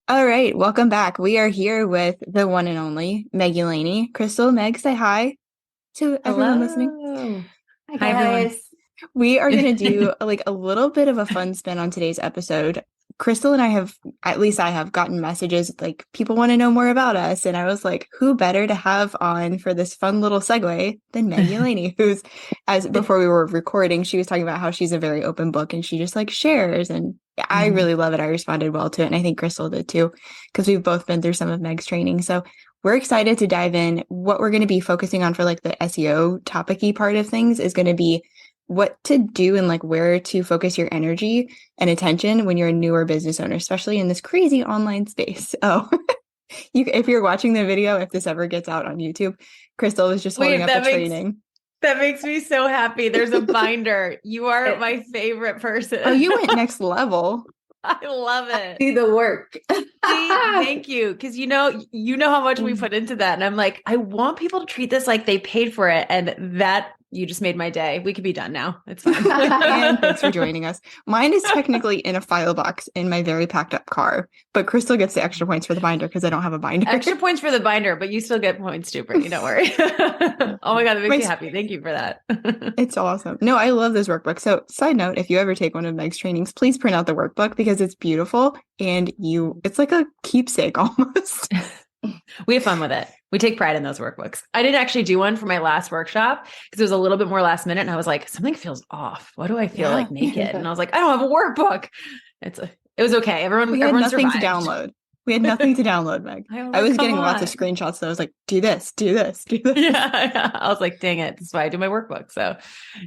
All right, welcome back. We are here with the one and only Meg Yelaney. Crystal, Meg, say hi to everyone listening. Hello. Hi Hi, everyone. guys. We are going to do like a little bit of a fun spin on today's episode. Crystal and I have, at least I have gotten messages like people want to know more about us. And I was like, who better to have on for this fun little segue than Meg Yelaney, who's, as before we were recording, she was talking about how she's a very open book and she just like shares. And I Mhm. really love it. I responded well to it. And I think Crystal did too, because we've both been through some of Meg's training. So we're excited to dive in. What we're going to be focusing on for like the SEO topic-y part of things is going to be what to do and like where to focus your energy and attention when you're a newer business owner, especially in this crazy online space. Oh, if you're watching the video, if this ever gets out on YouTube, Crystal was just holding Wait, up a that makes training. that makes me so happy. There's a binder. You are my favorite person. Oh, you went next level. I love it. Do the work. See, thank you. Because you know how much we put into that. And I'm like, I want people to treat this like they paid for it. And that you just made my day. We could be done now. It's fine. And thanks for joining us. Mine is technically in a file box in my very packed up car, but Crystal gets the extra points for the binder because I don't have a binder. Extra points for the binder, but you still get points too, Brittany. Don't worry. Oh my God, that makes me happy. Thank you for that. It's awesome. No, I love this workbook. So, side note, if you ever take one of Meg's trainings, please print out the workbook because it's beautiful and it's like a keepsake almost. We have fun with it. We take pride in those workbooks. I didn't actually do one for my last workshop because it was a little bit more last minute. And I was like, something feels off. Why do I feel like naked? And I was like, I don't have a workbook. It was okay. We had everyone nothing survived. to download. We had nothing to download, Meg. I was getting lots of screenshots. So I was like, do this, do this, do this. Yeah. I was like, dang it. That's why I do my workbook. So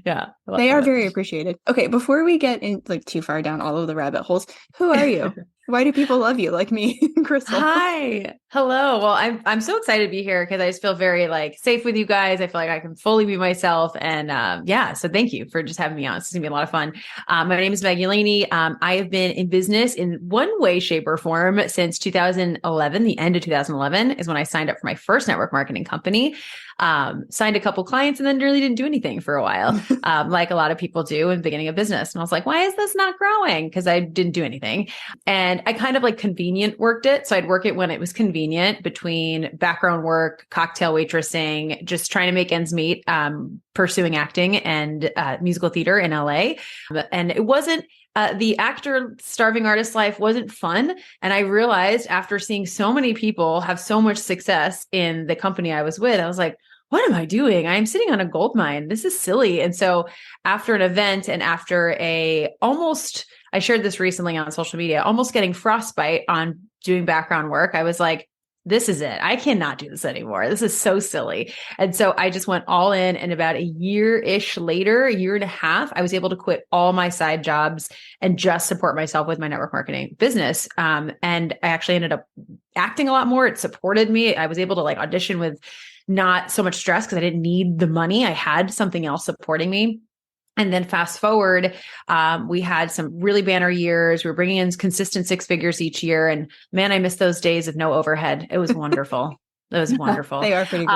yeah. They are very appreciated. Okay. Before we get in like too far down all of the rabbit holes, who are you? Why do people love you like me, Crystal? Hi. Hello. Well, I'm so excited to be here because I just feel very like safe with you guys. I feel like I can fully be myself. And yeah, so thank you for just having me on. It's gonna be a lot of fun. My name is Meg Yelaney. I have been in business in one way, shape, or form since 2011. The end of 2011 is when I signed up for my first network marketing company. Signed a couple clients and then really didn't do anything for a while, like a lot of people do in the beginning of business. And I was like, why is this not growing? Because I didn't do anything. And I kind of like convenient worked it. So I'd work it when it was convenient between background work, cocktail waitressing, just trying to make ends meet, pursuing acting and musical theater in LA. And it wasn't the actor starving artist life wasn't fun. And I realized after seeing so many people have so much success in the company I was with, I was like, what am I doing? I'm sitting on a gold mine. This is silly. And so after an event and after I shared this recently on social media, almost getting frostbite on doing background work, I was like, this is it. I cannot do this anymore. This is so silly. And so I just went all in, and about a year-ish later, a year and a half, I was able to quit all my side jobs and just support myself with my network marketing business. And I actually ended up acting a lot more. It supported me. I was able to like audition with not so much stress because I didn't need the money. I had something else supporting me. And then fast forward, we had some really banner years. We were bringing in consistent six figures each year. And man, I miss those days of no overhead. It was wonderful. It was wonderful. They are pretty good.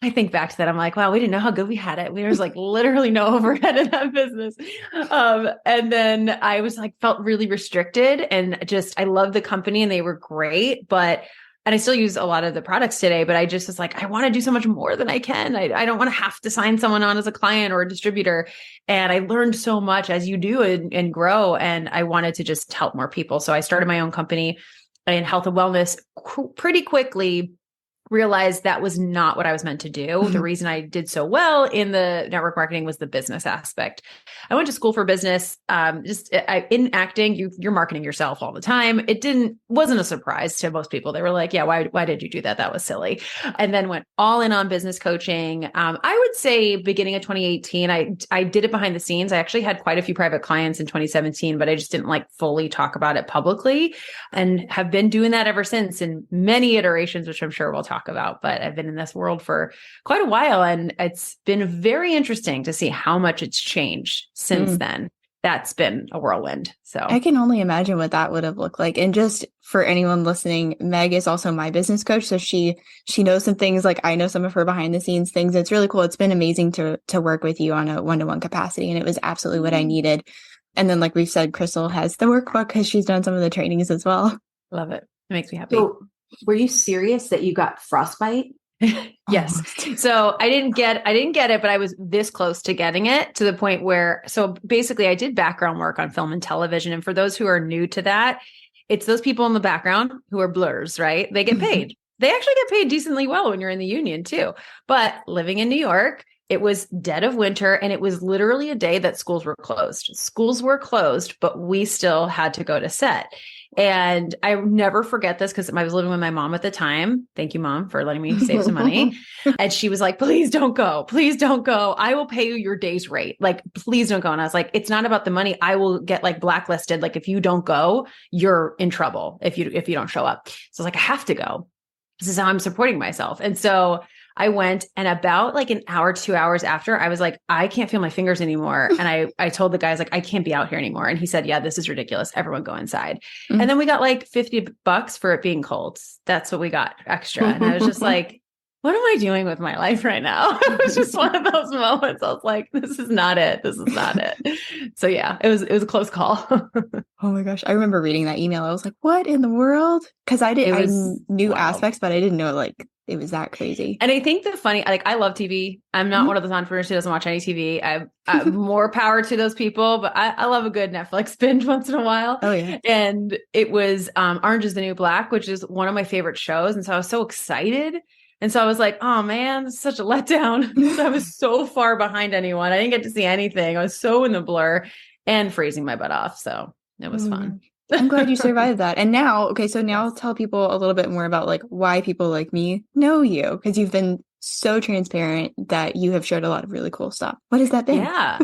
I think back to that. I'm like, wow, we didn't know how good we had it. There was like literally no overhead in that business. And then I was like, felt really restricted and just, I loved the company and they were great, and I still use a lot of the products today, but I just was like, I want to do so much more than I can. I don't want to have to sign someone on as a client or a distributor. And I learned so much as you do and grow. And I wanted to just help more people. So I started my own company in health and wellness pretty quickly. Realized that was not what I was meant to do. Mm-hmm. The reason I did so well in the network marketing was the business aspect. I went to school for business. In acting, you're marketing yourself all the time. Wasn't a surprise to most people. They were like, yeah, why did you do that? That was silly. And then went all in on business coaching. I would say beginning of 2018, I did it behind the scenes. I actually had quite a few private clients in 2017, but I just didn't like fully talk about it publicly and have been doing that ever since in many iterations, which I'm sure we'll talk about, but I've been in this world for quite a while and it's been very interesting to see how much it's changed since then. That's been a whirlwind. So I can only imagine what that would have looked like. And just for anyone listening, Meg is also my business coach. So she knows some things like I know some of her behind the scenes things. It's really cool. It's been amazing to work with you on a one-to-one capacity. And it was absolutely what I needed. And then, like we've said, Crystal has the workbook because she's done some of the trainings as well. Love it. It makes me happy. So were you serious that you got frostbite? Yes. Almost. So I didn't get it, but I was this close to getting it, to the point where, so basically I did background work on film and television. And for those who are new to that, it's those people in the background who are blurs, right? They get paid. They actually get paid decently well when you're in the union too. But living in New York, it was dead of winter, and it was literally a day that schools were closed. Schools were closed, but we still had to go to set. And I never forget this, because I was living with my mom at the time. Thank you, Mom, for letting me save some money. And she was like, please don't go. Please don't go. I will pay you your day's rate. Like, please don't go. And I was like, it's not about the money. I will get like blacklisted. Like, if you don't go, you're in trouble if you don't show up. So I was like, I have to go. This is how I'm supporting myself. And so I went, and about like an hour, 2 hours after, I was like, I can't feel my fingers anymore. And I told the guys, like, I can't be out here anymore. And he said, yeah, this is ridiculous. Everyone go inside. Mm-hmm. And then we got like $50 for it being cold. That's what we got extra. And I was just like, what am I doing with my life right now? It was just one of those moments. I was like, this is not it. This is not it. So yeah, it was a close call. Oh my gosh. I remember reading that email. I was like, what in the world? Because I knew wild aspects, but I didn't know like it was that crazy. And I think I love TV. I'm not one of those entrepreneurs who doesn't watch any TV. I more power to those people, but I love a good Netflix binge once in a while. Oh yeah. And it was Orange is the New Black, which is one of my favorite shows. And so I was so excited. And so I was like, oh man, this is such a letdown. So I was so far behind anyone. I didn't get to see anything. I was so in the blur and freezing my butt off. So it was fun. I'm glad you survived that. And now, so now tell people a little bit more about like why people like me know you, because you've been so transparent that you have shared a lot of really cool stuff. What has that been? Yeah.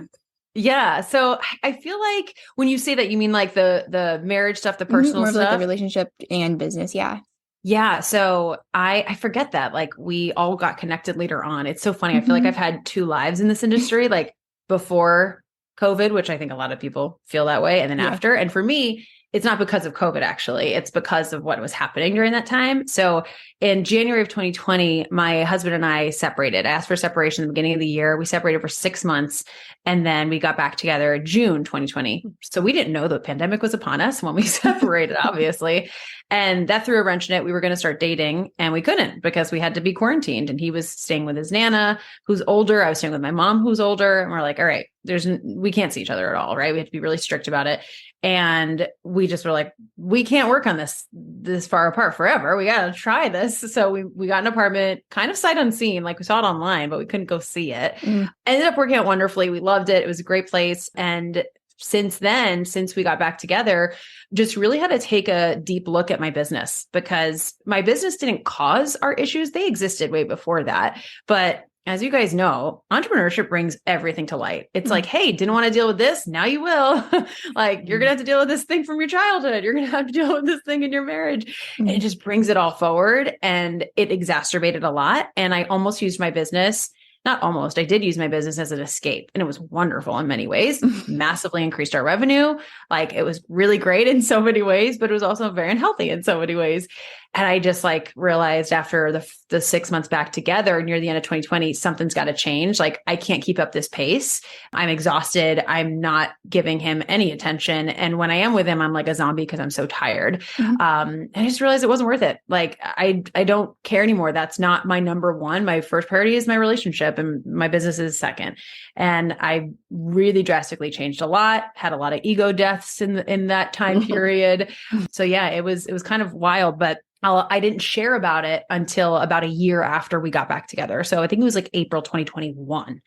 Yeah. So I feel like when you say that, you mean like the marriage stuff, the personal more stuff, of like the relationship and business. Yeah. Yeah. So I forget that, like, we all got connected later on. It's so funny. I feel like I've had two lives in this industry, like before COVID, which I think a lot of people feel that way, and then after. And for me, it's not because of COVID, actually. It's because of what was happening during that time. So in January of 2020, my husband and I separated. I asked for separation at the beginning of the year. We separated for 6 months, and then we got back together in June 2020. So we didn't know the pandemic was upon us when we separated, obviously. And that threw a wrench in it. We were going to start dating, and we couldn't because we had to be quarantined, and he was staying with his Nana, who's older. I was staying with my mom, who's older. And we're like, all right, we can't see each other at all, right? We have to be really strict about it. And we just were like, we can't work on this far apart forever. We got to try this. So we got an apartment kind of sight unseen, like we saw it online, but we couldn't go see it. Ended up working out wonderfully. We loved it. It was a great place. And since then, since we got back together, just really had to take a deep look at my business, because my business didn't cause our issues. They existed way before that. But as you guys know, entrepreneurship brings everything to light. It's like, hey, didn't want to deal with this. Now you will. Like, you're going to have to deal with this thing from your childhood. You're going to have to deal with this thing in your marriage. And it just brings it all forward, and it exacerbated a lot. And I almost used my business. Not almost, I did use my business as an escape, and it was wonderful in many ways, massively increased our revenue. Like, it was really great in so many ways, but it was also very unhealthy in so many ways. And I just like realized after the 6 months back together near the end of 2020, something's got to change. Like, I can't keep up this pace. I'm exhausted. I'm not giving him any attention. And when I am with him, I'm like a zombie because I'm so tired. And I just realized it wasn't worth it. Like, I don't care anymore. That's not my number one. My first priority is my relationship, and my business is second. And I really drastically changed a lot, had a lot of ego deaths in that time period. So yeah, it was kind of wild, but I didn't share about it until about a year after we got back together. So I think it was like April 2021,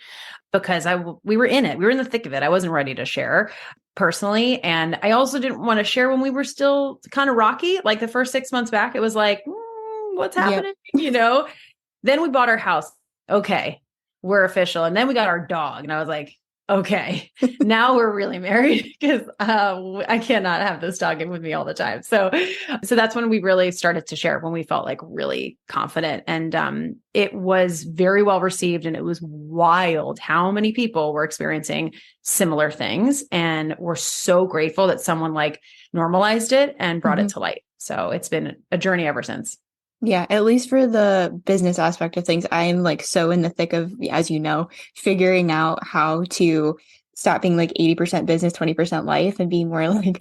because we were in it. We were in the thick of it. I wasn't ready to share personally. And I also didn't want to share when we were still kind of rocky. Like the first 6 months back, it was like, what's happening? Then we bought our house. Okay, we're official. And then we got our dog. And I was like, okay, now we're really married, because I cannot have this dog in with me all the time. So that's when we really started to share, when we felt like really confident. And it was very well received. And it was wild how many people were experiencing similar things. And we're so grateful that someone like normalized it and brought it to light. So it's been a journey ever since. Yeah, at least for the business aspect of things, I'm like so in the thick of, as you know, figuring out how to stop being like 80% business, 20% life, and be more like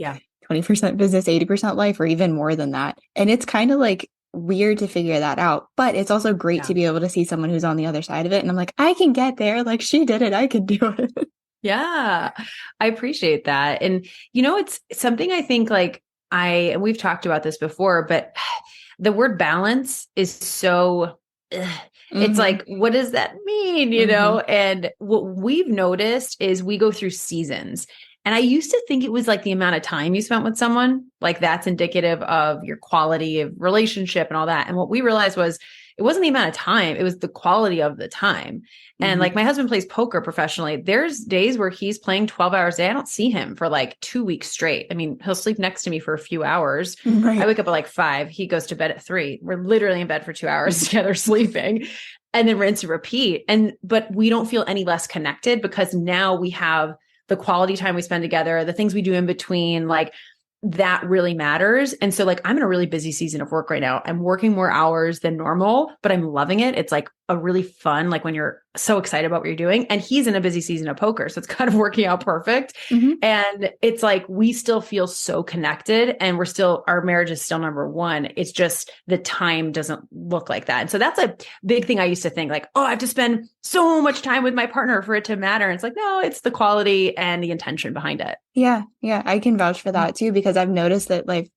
20% business, 80% life, or even more than that. And it's kind of like weird to figure that out, but it's also great to be able to see someone who's on the other side of it. And I'm like, I can get there. Like she did it. I can do it. Yeah, I appreciate that. And, it's something I think like we've talked about this before, but the word balance is so, it's like, what does that mean? And what we've noticed is we go through seasons. And I used to think it was like the amount of time you spent with someone, like that's indicative of your quality of relationship and all that. And what we realized was it wasn't the amount of time, it was the quality of the time. And like my husband plays poker professionally. There's days where he's playing 12 hours a day. I don't see him for like 2 weeks straight. I mean, he'll sleep next to me for a few hours. Right. I wake up at like 5. He goes to bed at 3. We're literally in bed for 2 hours together sleeping, and then rinse and repeat. But we don't feel any less connected because now we have the quality time we spend together, the things we do in between, like that really matters. And so like, I'm in a really busy season of work right now. I'm working more hours than normal, but I'm loving it. It's like a really fun, like when you're so excited about what you're doing, and he's in a busy season of poker. So it's kind of working out perfect. And it's like, we still feel so connected, and our marriage is still number one. It's just the time doesn't look like that. And so that's a big thing I used to think like, oh, I have to spend so much time with my partner for it to matter. And it's like, no, it's the quality and the intention behind it. Yeah. Yeah. I can vouch for that too, because I've noticed that like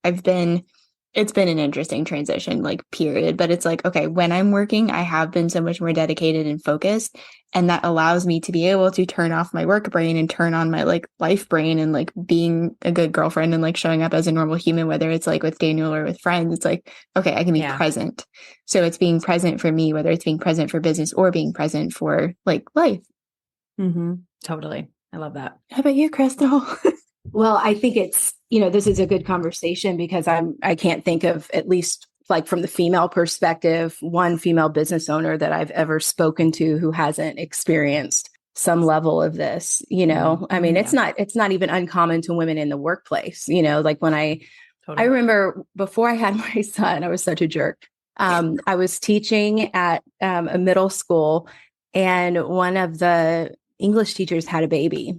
it's been an interesting transition, like period. But it's like, okay, when I'm working, I have been so much more dedicated and focused. And that allows me to be able to turn off my work brain and turn on my like life brain and like being a good girlfriend and like showing up as a normal human, whether it's like with Daniel or with friends. It's like, okay, I can be present. So it's being present for me, whether it's being present for business or being present for like life. Totally. I love that. How about you, Crystal? Well, I think it's, this is a good conversation because I can't think of, at least like from the female perspective, one female business owner that I've ever spoken to who hasn't experienced some level of this, I mean, it's not even uncommon to women in the workplace, like when I remember before I had my son, I was such a jerk. I was teaching at a middle school, and one of the English teachers had a baby.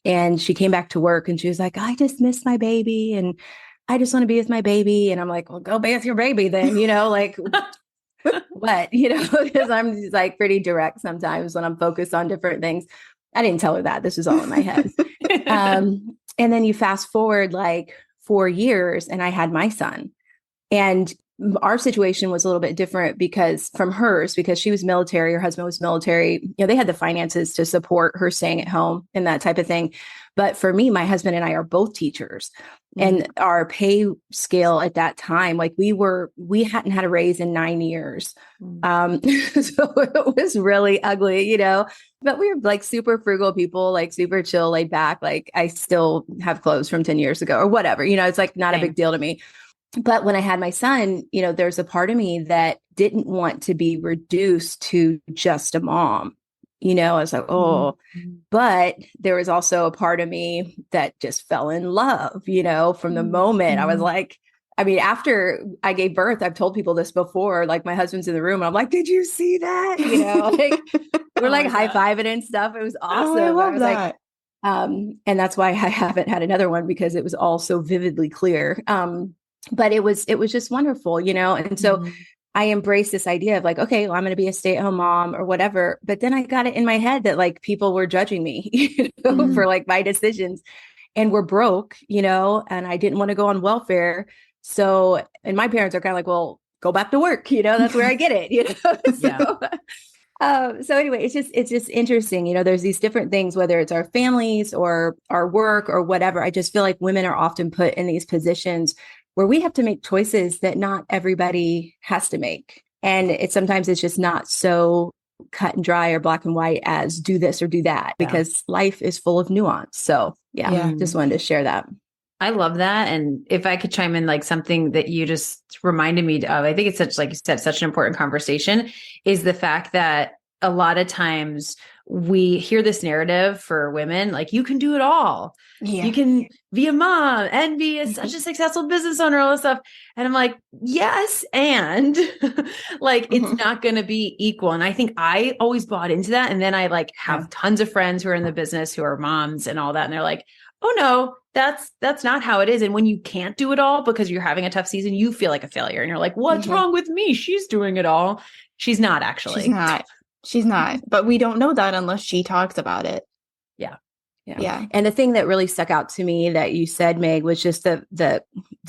And she came back to work and she was like, I just miss my baby and I just want to be with my baby. And I'm like, well, go be with your baby then, like what, because I'm just like pretty direct sometimes when I'm focused on different things. I didn't tell her that. This was all in my head. And then you fast forward like 4 years and I had my son. And our situation was a little bit different because she was military, her husband was military, they had the finances to support her staying at home and that type of thing. But for me, my husband and I are both teachers, and our pay scale at that time, like we hadn't had a raise in 9 years. So it was really ugly, but we were like super frugal people, like super chill, laid back. Like I still have clothes from 10 years ago or whatever, it's like not a big deal to me. But when I had my son, there's a part of me that didn't want to be reduced to just a mom. I was like, oh, but there was also a part of me that just fell in love, from the moment I was like, I mean, after I gave birth, I've told people this before, like my husband's in the room and I'm like, did you see that? Like we're like high-fiving and stuff. It was awesome. Oh, I love was that. Like, and that's why I haven't had another one, because it was all so vividly clear. But it was just wonderful, and so I embraced this idea of like, okay, well, I'm going to be a stay-at-home mom or whatever. But then I got it in my head that like people were judging me, for like my decisions, and we're broke, and I didn't want to go on welfare. So, and my parents are kind of like, well, go back to work, that's where I get it, So anyway, it's just interesting. There's these different things, whether it's our families or our work or whatever. I just feel like women are often put in these positions where we have to make choices that not everybody has to make. And sometimes it's just not so cut and dry or black and white as do this or do that, because life is full of nuance. So just wanted to share that. I love that. And if I could chime in, like something that you just reminded me of, I think it's such, like you said, such an important conversation, is the fact that a lot of times we hear this narrative for women, like you can do it all. You can be a mom and be such a successful business owner, all this stuff. And I'm like, yes. And like, it's not going to be equal. And I think I always bought into that. And then I like have tons of friends who are in the business who are moms and all that. And they're like, oh no, that's not how it is. And when you can't do it all because you're having a tough season, you feel like a failure and you're like, what's wrong with me? She's doing it all. She's not actually. She's not. But we don't know that unless she talks about it. Yeah. Yeah. And the thing that really stuck out to me that you said, Meg, was just the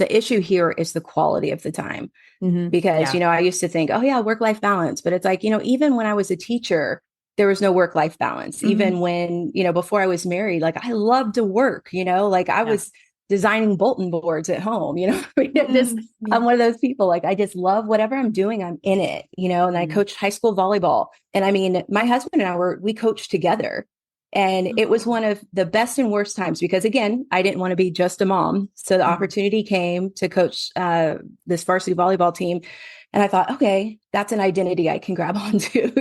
issue here is the quality of the time. Because, I used to think, oh yeah, work-life balance. But it's like, even when I was a teacher, there was no work-life balance. Even when, before I was married, like I loved to work, like I was designing bulletin boards at home, I'm one of those people, like I just love whatever I'm doing, I'm in it, and I coached high school volleyball. And I mean, my husband and we coached together. And it was one of the best and worst times because, again, I didn't want to be just a mom. So the opportunity came to coach this varsity volleyball team. And I thought, okay, that's an identity I can grab onto,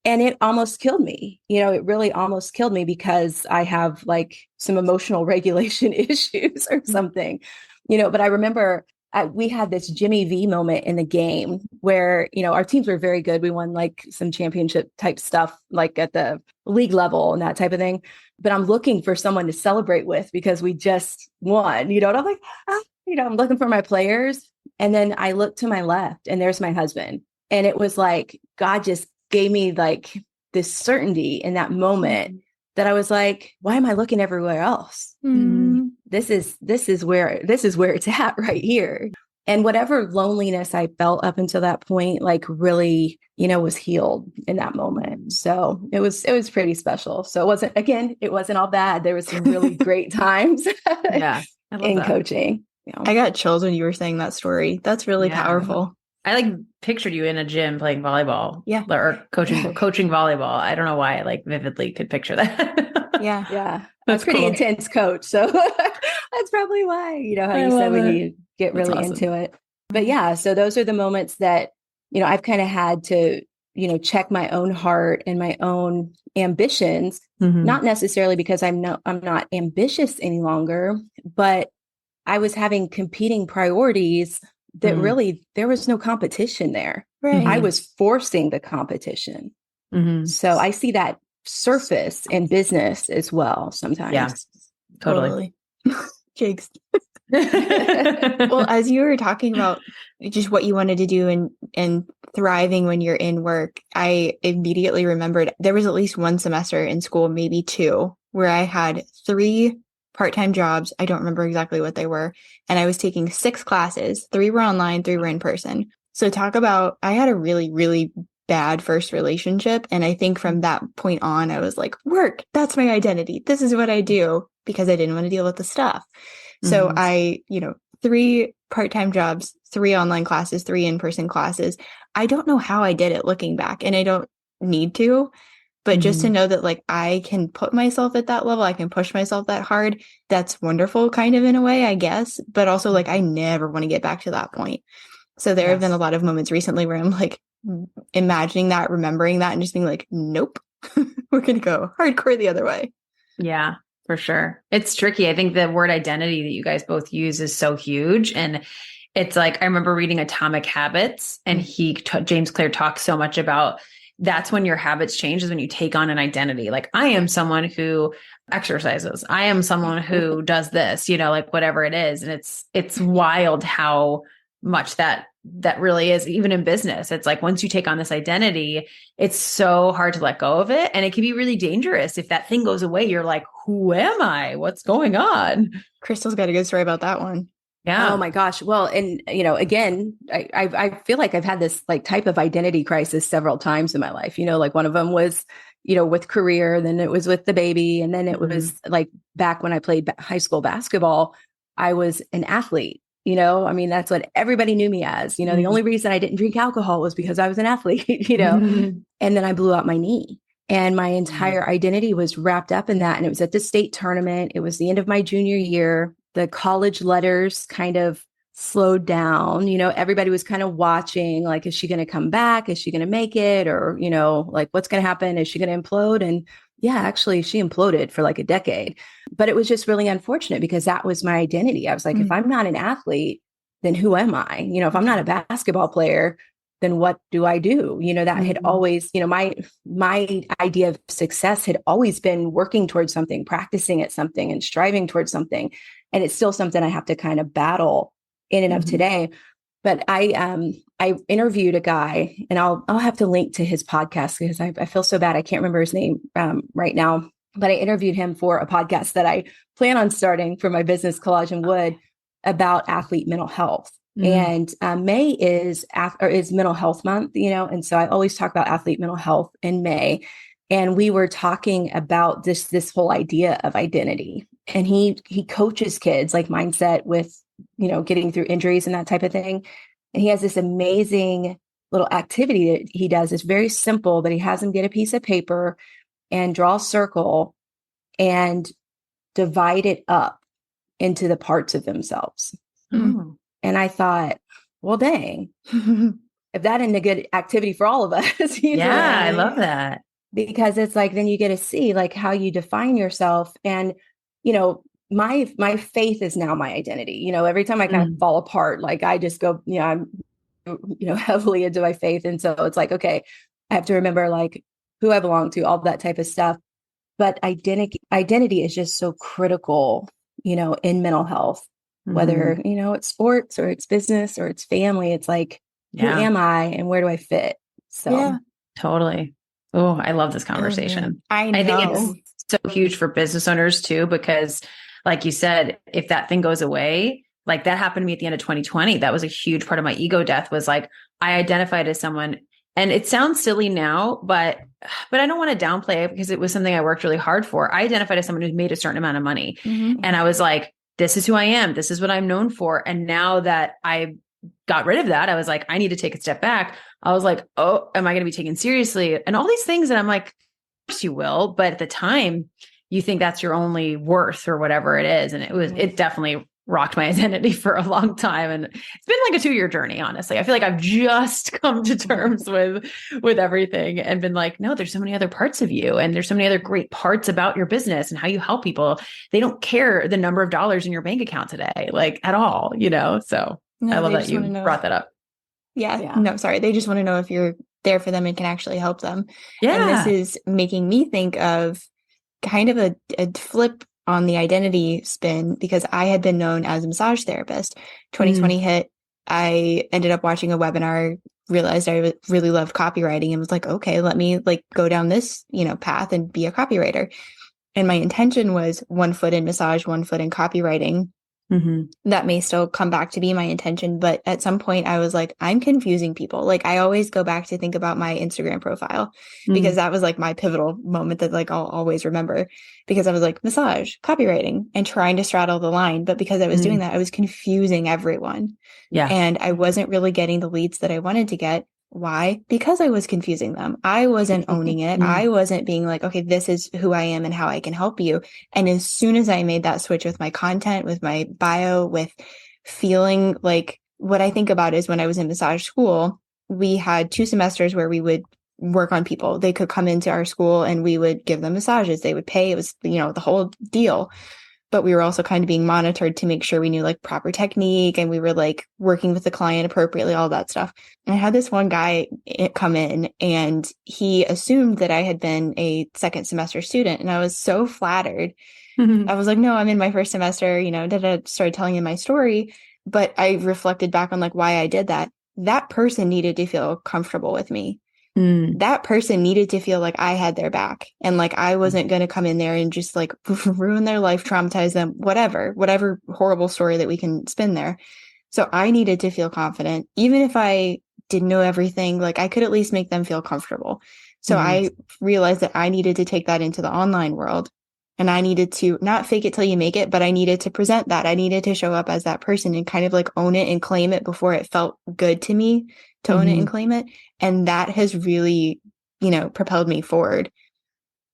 and it almost killed me. It really almost killed me because I have like some emotional regulation issues or something, but I remember we had this Jimmy V moment in the game where, our teams were very good. We won like some championship type stuff, like at the league level and that type of thing. But I'm looking for someone to celebrate with because we just won, and I'm like, I'm looking for my players. And then I look to my left and there's my husband. And it was like, God just gave me like this certainty in that moment that I was like, why am I looking everywhere else? This is where it's at right here. And whatever loneliness I felt up until that point, like really, was healed in that moment. So it was pretty special. So it wasn't all bad. There was some really great times in coaching. I got chills when you were saying that story. That's really powerful. I like pictured you in a gym playing volleyball. Yeah. Or coaching volleyball. I don't know why I like vividly could picture that. Yeah. That's pretty intense coach. So that's probably why, how you said when you get really into it. But yeah, so those are the moments that, I've kind of had to, check my own heart and my own ambitions, not necessarily because I'm not ambitious any longer, but I was having competing priorities that really, there was no competition there. Right. I was forcing the competition. So I see that surface in business as well sometimes. Yeah, totally. Jakes. Well, as you were talking about just what you wanted to do and thriving when you're in work, I immediately remembered there was at least one semester in school, maybe two, where I had 3 part-time jobs. I don't remember exactly what they were. And I was taking 6 classes. 3 were online, 3 were in person. So talk about, I had a really, really bad first relationship. And I think from that point on, I was like, work, that's my identity. This is what I do, because I didn't want to deal with the stuff. So I, 3 part-time jobs, 3 online classes, 3 in-person classes. I don't know how I did it looking back, and I don't need to, but just to know that like I can put myself at that level, I can push myself that hard. That's wonderful kind of in a way, I guess. But also like, I never want to get back to that point. So there have been a lot of moments recently where I'm like imagining that, remembering that, and just being like, nope, we're going to go hardcore the other way. Yeah, for sure. It's tricky. I think the word identity that you guys both use is so huge. And it's like, I remember reading Atomic Habits, and James Clear talks so much about that's when your habits change, is when you take on an identity. Like, I am someone who exercises. I am someone who does this, like whatever it is. And it's wild how much that really is, even in business. It's like, once you take on this identity, it's so hard to let go of it. And it can be really dangerous. If that thing goes away, you're like, who am I? What's going on? Crystal's got a good story about that one. Yeah. Oh my gosh. Well, and again, I feel like I've had this like type of identity crisis several times in my life. Like one of them was, with career, then it was with the baby, and then it was like back when I played high school basketball, I was an athlete. I mean, that's what everybody knew me as. The only reason I didn't drink alcohol was because I was an athlete. And then I blew out my knee. And my entire identity was wrapped up in that. And it was at the state tournament. It was the end of my junior year. The college letters kind of slowed down. Everybody was kind of watching, like, is she going to come back? Is she going to make it? Or, like, what's going to happen? Is she going to implode? And yeah, actually, she imploded for like a decade. But it was just really unfortunate because that was my identity. I was like, if I'm not an athlete, then who am I? If I'm not a basketball player, then what do I do? That had always, my idea of success had always been working towards something, practicing at something and striving towards something. And it's still something I have to kind of battle in and of today. But I interviewed a guy, and I'll have to link to his podcast because I feel so bad. I can't remember his name right now, but I interviewed him for a podcast that I plan on starting for my business, Collage and Wood, about athlete mental health. And May is mental health month, and so I always talk about athlete mental health in May. And we were talking about this whole idea of identity. And he coaches kids like mindset with, getting through injuries and that type of thing. And he has this amazing little activity that he does. It's very simple, but he has them get a piece of paper and draw a circle and divide it up into the parts of themselves. And I thought, well, dang, if that isn't a good activity for all of us. Yeah, I love that. Because it's like, then you get to see like how you define yourself. And, my faith is now my identity. Every time I kind of fall apart, like I just go, I'm, heavily into my faith. And so it's like, okay, I have to remember like who I belong to, all that type of stuff. But identity is just so critical, in mental health, whether, it's sports or it's business or it's family. It's like, who am I and where do I fit? So yeah, totally. Oh, I love this conversation. I know. I think it's so huge for business owners too, because like you said, if that thing goes away, like that happened to me at the end of 2020, that was a huge part of my ego death, was like, I identified as someone, and it sounds silly now, but I don't want to downplay it because it was something I worked really hard for. I identified as someone who's made a certain amount of money. And I was like, this is who I am. This is what I'm known for. And now that I got rid of that, I was like, I need to take a step back. I was like, oh, am I going to be taken seriously? And all these things. And I'm like, of course you will. But at the time, you think that's your only worth or whatever it is. And it definitely rocked my identity for a long time. And it's been like a 2-year journey, honestly. I feel like I've just come to terms with everything and been like, no, there's so many other parts of you. And there's so many other great parts about your business and how you help people. They don't care the number of dollars in your bank account today, like at all, So no, I love that you brought that up. Yeah. No, sorry. They just want to know if you're there for them and can actually help them. Yeah. And this is making me think of kind of a flip on the identity spin, because I had been known as a massage therapist. 2020 hit. I ended up watching a webinar, realized I really loved copywriting, and was like, okay, let me like go down this, path and be a copywriter. And my intention was 1 foot in massage, 1 foot in copywriting. That may still come back to be my intention. But at some point I was like, I'm confusing people. Like I always go back to think about my Instagram profile because that was like my pivotal moment that like I'll always remember, because I was like massage, copywriting, and trying to straddle the line. But because I was doing that, I was confusing everyone. Yeah. And I wasn't really getting the leads that I wanted to get. Why? Because I was confusing them. I wasn't owning it. I wasn't being like, okay, this is who I am and how I can help you. And as soon as I made that switch with my content, with my bio, with feeling like, what I think about is when I was in massage school, we had 2 semesters where we would work on people. They could come into our school and we would give them massages. They would pay. It was, the whole deal. But we were also kind of being monitored to make sure we knew like proper technique, and we were like working with the client appropriately, all that stuff. And I had this one guy come in and he assumed that I had been a second semester student. And I was so flattered. I was like, no, I'm in my first semester, started telling him my story. But I reflected back on like why I did that. That person needed to feel comfortable with me. That person needed to feel like I had their back, and like I wasn't going to come in there and just like ruin their life, traumatize them, whatever horrible story that we can spin there. So I needed to feel confident. Even if I didn't know everything, like I could at least make them feel comfortable. So I realized that I needed to take that into the online world, and I needed to not fake it till you make it, but I needed to present that. I needed to show up as that person and kind of like own it and claim it before it felt good to me to own it and claim it. And that has really, propelled me forward.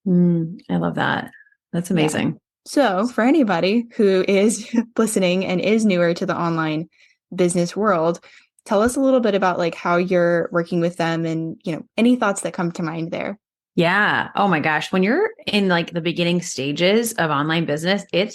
I love that. That's amazing. Yeah. So for anybody who is listening and is newer to the online business world, tell us a little bit about like how you're working with them and, any thoughts that come to mind there. Yeah. Oh my gosh. When you're in like the beginning stages of online business, it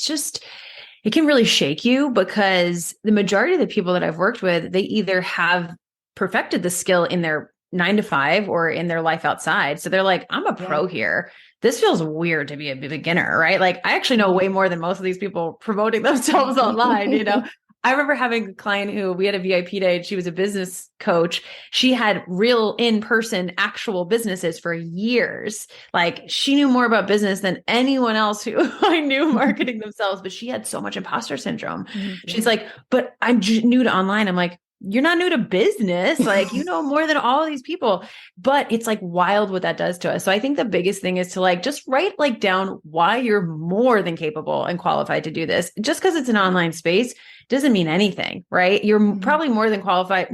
can really shake you, because the majority of the people that I've worked with, they either have perfected the skill in their 9 to 5 or in their life outside. So they're like, I'm a pro here. This feels weird to be a beginner, right? Like I actually know way more than most of these people promoting themselves online, you know? I remember having a client who we had a VIP day and she was a business coach. She had real in-person actual businesses for years. Like she knew more about business than anyone else who I knew marketing themselves, but she had so much imposter syndrome. She's like, but I'm new to online. I'm like, you're not new to business. Like, you know more than all of these people, but it's like wild what that does to us. So I think the biggest thing is to like, just write like down why you're more than capable and qualified to do this. Just because it's an online space doesn't mean anything, right? You're probably more qualified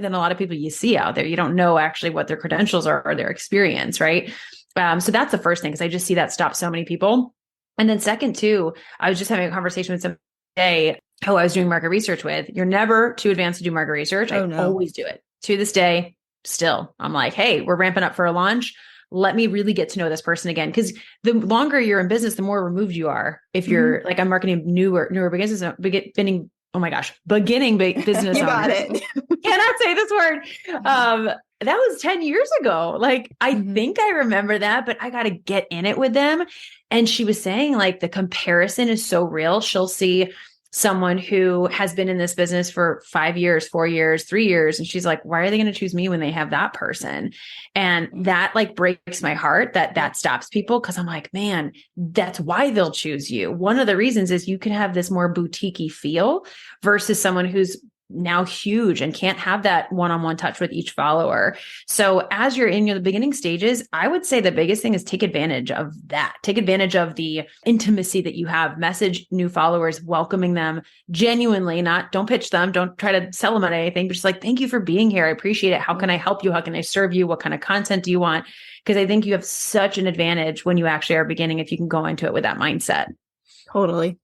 than a lot of people you see out there. You don't know actually what their credentials are or their experience, right? So that's the first thing, because I just see that stop so many people. And then second too, I was just having a conversation with somebody today who I was doing market research with. You're never too advanced to do market research. I always do it to this day. Still, I'm like, hey, we're ramping up for a launch. Let me really get to know this person again. Because the longer you're in business, the more removed you are. If you're like, I'm marketing newer business, beginning business You got owners. it. Cannot say this word. That was 10 years ago. Like, I think I remember that, but I got to get in it with them. And she was saying like the comparison is so real. She'll see someone who has been in this business for 5 years, 4 years, 3 years. And she's like, why are they going to choose me when they have that person? And that like breaks my heart that stops people. Cause I'm like, man, that's why they'll choose you. One of the reasons is you can have this more boutique-y feel versus someone who's now huge and can't have that one-on-one touch with each follower. So as you're in the beginning stages, I would say the biggest thing is take advantage of that. Take advantage of the intimacy that you have. Message new followers, welcoming them genuinely, don't pitch them. Don't try to sell them on anything, but just like, thank you for being here. I appreciate it. How can I help you? How can I serve you? What kind of content do you want? Because I think you have such an advantage when you actually are beginning if you can go into it with that mindset. Totally.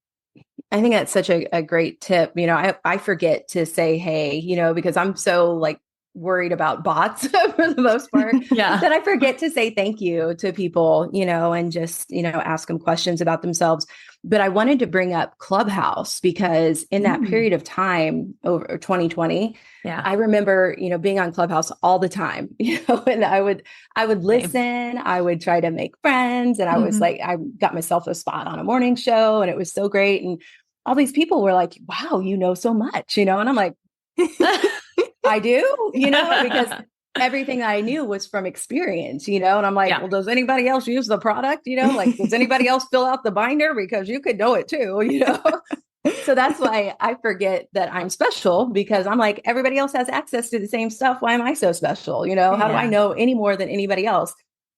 I think that's such a great tip. You know, I forget to say, hey, you know, because I'm so like worried about bots for the most part that I forget to say thank you to people, you know, and just, you know, ask them questions about themselves. But I wanted to bring up Clubhouse because in that period of time over 2020, I remember, you know, being on Clubhouse all the time, you know, and I would listen, I would try to make friends. And I was like, I got myself a spot on a morning show and it was so great. And all these people were like, wow, you know so much, you know, and I'm like, I do, you know, because everything that I knew was from experience, you know, and I'm like, well, does anybody else use the product? You know, like, does anybody else fill out the binder? Because you could know it too, you know? So that's why I forget that I'm special because I'm like, everybody else has access to the same stuff. Why am I so special? You know, how do I know any more than anybody else?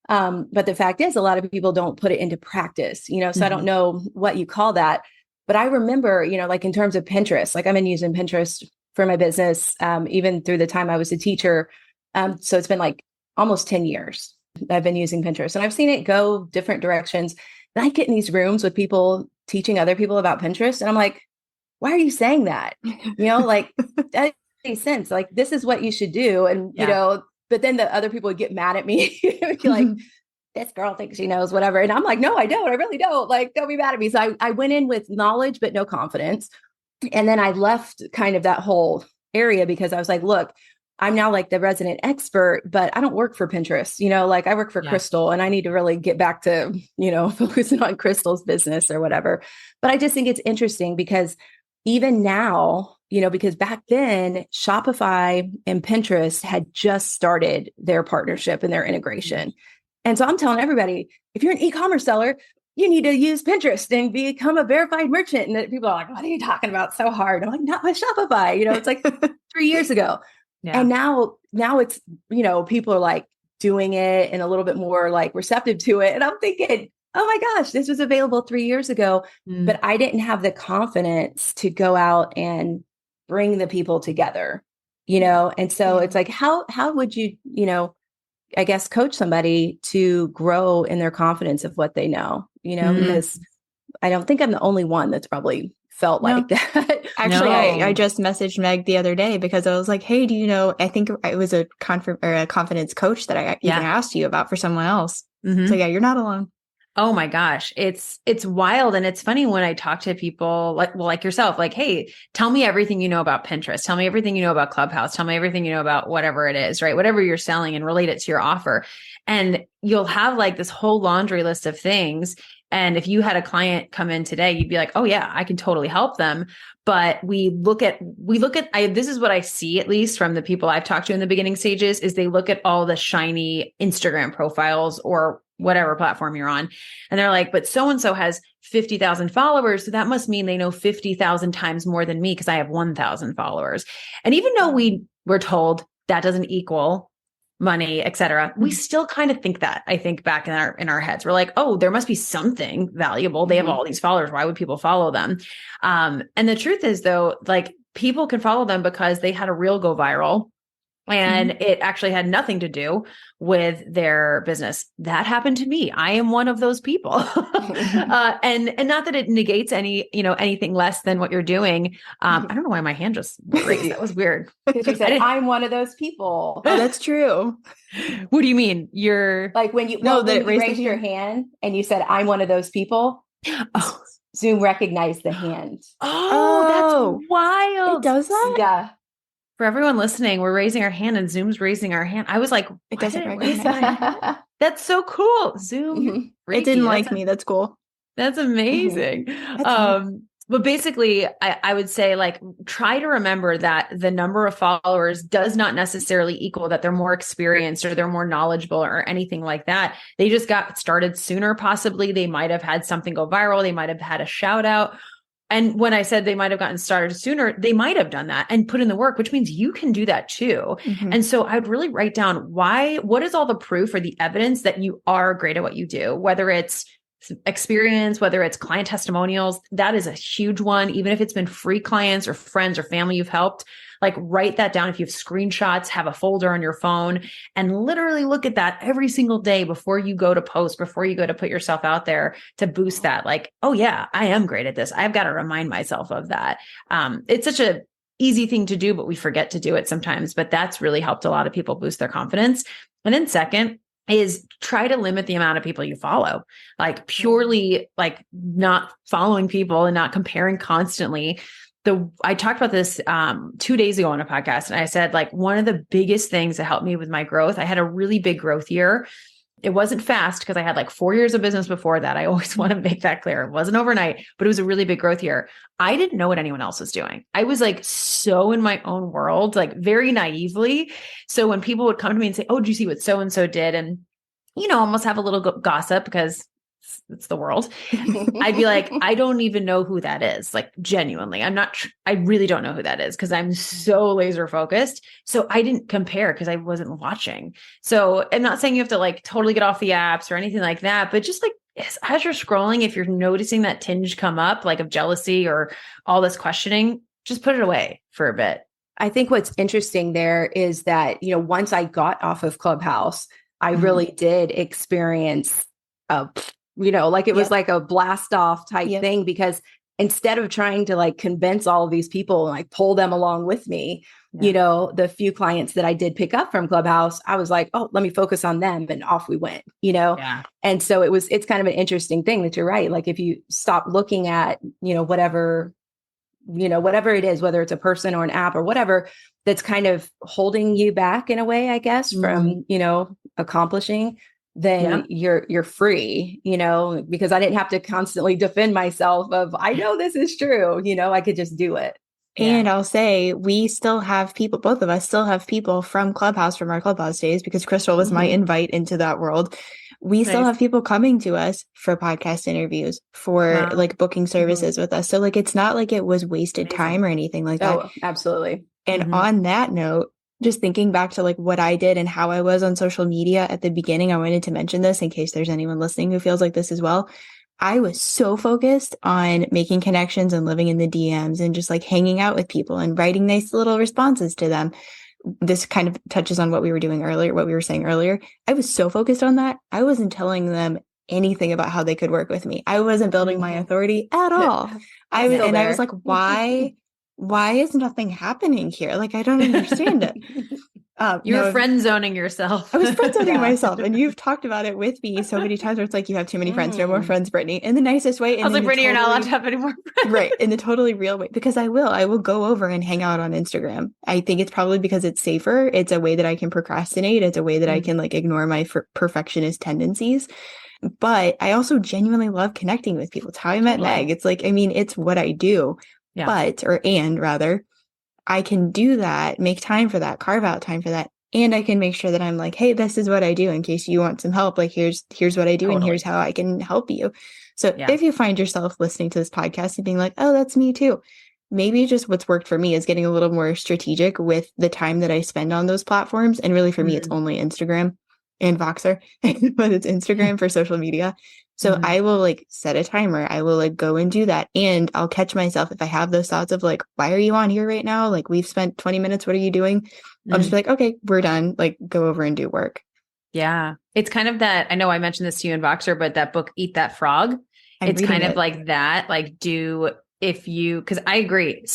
But the fact is a lot of people don't put it into practice, you know, so I don't know what you call that. But I remember, you know, like in terms of Pinterest, like I've been using Pinterest for my business, even through the time I was a teacher. So it's been like almost 10 years I've been using Pinterest and I've seen it go different directions. And I get in these rooms with people teaching other people about Pinterest. And I'm like, why are you saying that? You know, like that makes sense. Like, this is what you should do. And, you know, but then the other people would get mad at me. Like, this girl thinks she knows whatever. And I'm like, no, I don't. I really don't. Like, don't be mad at me. So I went in with knowledge, but no confidence. And then I left kind of that whole area because I was like, look, I'm now like the resident expert, but I don't work for Pinterest, you know, like I work for Crystal and I need to really get back to, you know, focusing on Crystal's business or whatever. But I just think it's interesting because even now, you know, because back then Shopify and Pinterest had just started their partnership and their integration. And so I'm telling everybody, if you're an e-commerce seller, you need to use Pinterest and become a verified merchant. And people are like, what are you talking about so hard? I'm like, not with Shopify. You know, it's like 3 years ago. Yeah. And now it's, you know, people are like doing it and a little bit more like receptive to it. And I'm thinking, oh my gosh, this was available 3 years ago, but I didn't have the confidence to go out and bring the people together, you know? And so it's like, how would you, you know, I guess, coach somebody to grow in their confidence of what they know, you know, because I don't think I'm the only one that's probably felt like that. Actually, I just messaged Meg the other day because I was like, hey, do you know, I think it was a confidence coach that I even asked you about for someone else. So yeah, you're not alone. Oh my gosh. It's wild. And it's funny when I talk to people like yourself, like, hey, tell me everything you know about Pinterest. Tell me everything you know about Clubhouse. Tell me everything you know about whatever it is, right? Whatever you're selling and relate it to your offer. And you'll have like this whole laundry list of things. And if you had a client come in today, you'd be like, oh yeah, I can totally help them. But this is what I see, at least from the people I've talked to in the beginning stages, is they look at all the shiny Instagram profiles or whatever platform you're on. And they're like, but so-and-so has 50,000 followers. So that must mean they know 50,000 times more than me because I have 1,000 followers. And even though we were told that doesn't equal money, et cetera, we still kind of think that. I think back in our heads, we're like, oh, there must be something valuable. They have all these followers. Why would people follow them? And the truth is, though, like, people can follow them because they had a reel go viral. And it actually had nothing to do with their business. That happened to me. I am one of those people. And not that it negates anything less than what you're doing. I don't know why my hand just raised. That was weird. You said, I'm one of those people. Oh, that's true. What do you mean? You're like when you raised your hand and you said, I'm one of those people. Oh. Zoom recognized the hand. Oh, that's wild. It does that? Yeah. For everyone listening, we're raising our hand and Zoom's raising our hand. I was like, it doesn't recognize. That's so cool. Zoom. It didn't like me. That's cool. That's amazing. But basically, I would say, like, try to remember that the number of followers does not necessarily equal that they're more experienced or they're more knowledgeable or anything like that. They just got started sooner, possibly. They might have had something go viral. They might have had a shout out. And when I said they might have gotten started sooner, they might have done that and put in the work, which means you can do that too. And so I'd really write down what is all the proof or the evidence that you are great at what you do, whether it's experience, whether it's client testimonials. That is a huge one. Even if it's been free clients or friends or family you've helped, like, write that down. If you have screenshots, have a folder on your phone and literally look at that every single day before you go to post, before you go to put yourself out there to boost that. Like, oh yeah, I am great at this. I've got to remind myself of that. It's such a easy thing to do, but we forget to do it sometimes. But that's really helped a lot of people boost their confidence. And then second is try to limit the amount of people you follow, like purely like not following people and not comparing constantly. I talked about this 2 days ago on a podcast, and I said, like, one of the biggest things that helped me with my growth, I had a really big growth year. It wasn't fast because I had like 4 years of business before that. I always want to make that clear. It wasn't overnight, but it was a really big growth year. I didn't know what anyone else was doing. I was like so in my own world, like very naively. So when people would come to me and say, oh, did you see what so-and-so did? And, almost have a little gossip because it's the world. I'd be like, I don't even know who that is. Like, genuinely, I really don't know who that is because I'm so laser focused. So I didn't compare because I wasn't watching. So I'm not saying you have to like totally get off the apps or anything like that, but just like as you're scrolling, if you're noticing that tinge come up, like of jealousy or all this questioning, just put it away for a bit. I think what's interesting there is that, once I got off of Clubhouse, I really did experience like it was like a blast off type thing, because instead of trying to like convince all of these people and like pull them along with me, the few clients that I did pick up from Clubhouse, I was like, oh, let me focus on them. And off we went, And so it's kind of an interesting thing that you're right. Like if you stop looking at, whatever it is, whether it's a person or an app or whatever, that's kind of holding you back in a way, I guess, from, accomplishing, then you're free, because I didn't have to constantly defend myself of, I know this is true, I could just do it. And I'll say we still have people, both of us still have people from Clubhouse, from our Clubhouse days, because Crystal was my invite into that world. We still have people coming to us for podcast interviews, for like booking services with us. So like, it's not like it was wasted time or anything like that. Oh, absolutely. And on that note, just thinking back to like what I did and how I was on social media at the beginning, I wanted to mention this in case there's anyone listening who feels like this as well. I was so focused on making connections and living in the DMs and just like hanging out with people and writing nice little responses to them. This kind of touches on what we were saying earlier. I was so focused on that. I wasn't telling them anything about how they could work with me. I wasn't building my authority at all. I was like, why is nothing happening here? Like, I don't understand it. You were No, friend zoning yourself. I was friend zoning Yeah. myself, and you've talked about it with me so many times where it's like, you have too many friends, no more Mm. friends, Brittany, in the nicest way. I And was then like, the Brittany, you're not allowed to totally, have any more right, friends. in the totally real way, because I will go over and hang out on Instagram. I think it's probably because it's safer. It's a way that I can procrastinate. It's a way that I can like ignore my perfectionist tendencies. But I also genuinely love connecting with people. It's how I met Meg. It's like, I mean, it's what I do, Yeah. but, or, and rather, I can do that, make time for that, carve out time for that. And I can make sure that I'm like, hey, this is what I do in case you want some help. Like, here's what I do, and here's how I can help you. So Yeah. if you find yourself listening to this podcast and being like, oh, that's me too, maybe just what's worked for me is getting a little more strategic with the time that I spend on those platforms. And really for me, it's only Instagram and Voxer, but it's Instagram for social media. So I will like set a timer. I will like go and do that. And I'll catch myself if I have those thoughts of like, why are you on here right now? Like, we've spent 20 minutes. What are you doing? I'll just be like, okay, we're done. Like, go over and do work. Yeah. It's kind of that. I know I mentioned this to you in Voxer, but that book, Eat That Frog, it's kind of like that. Like, because I agree,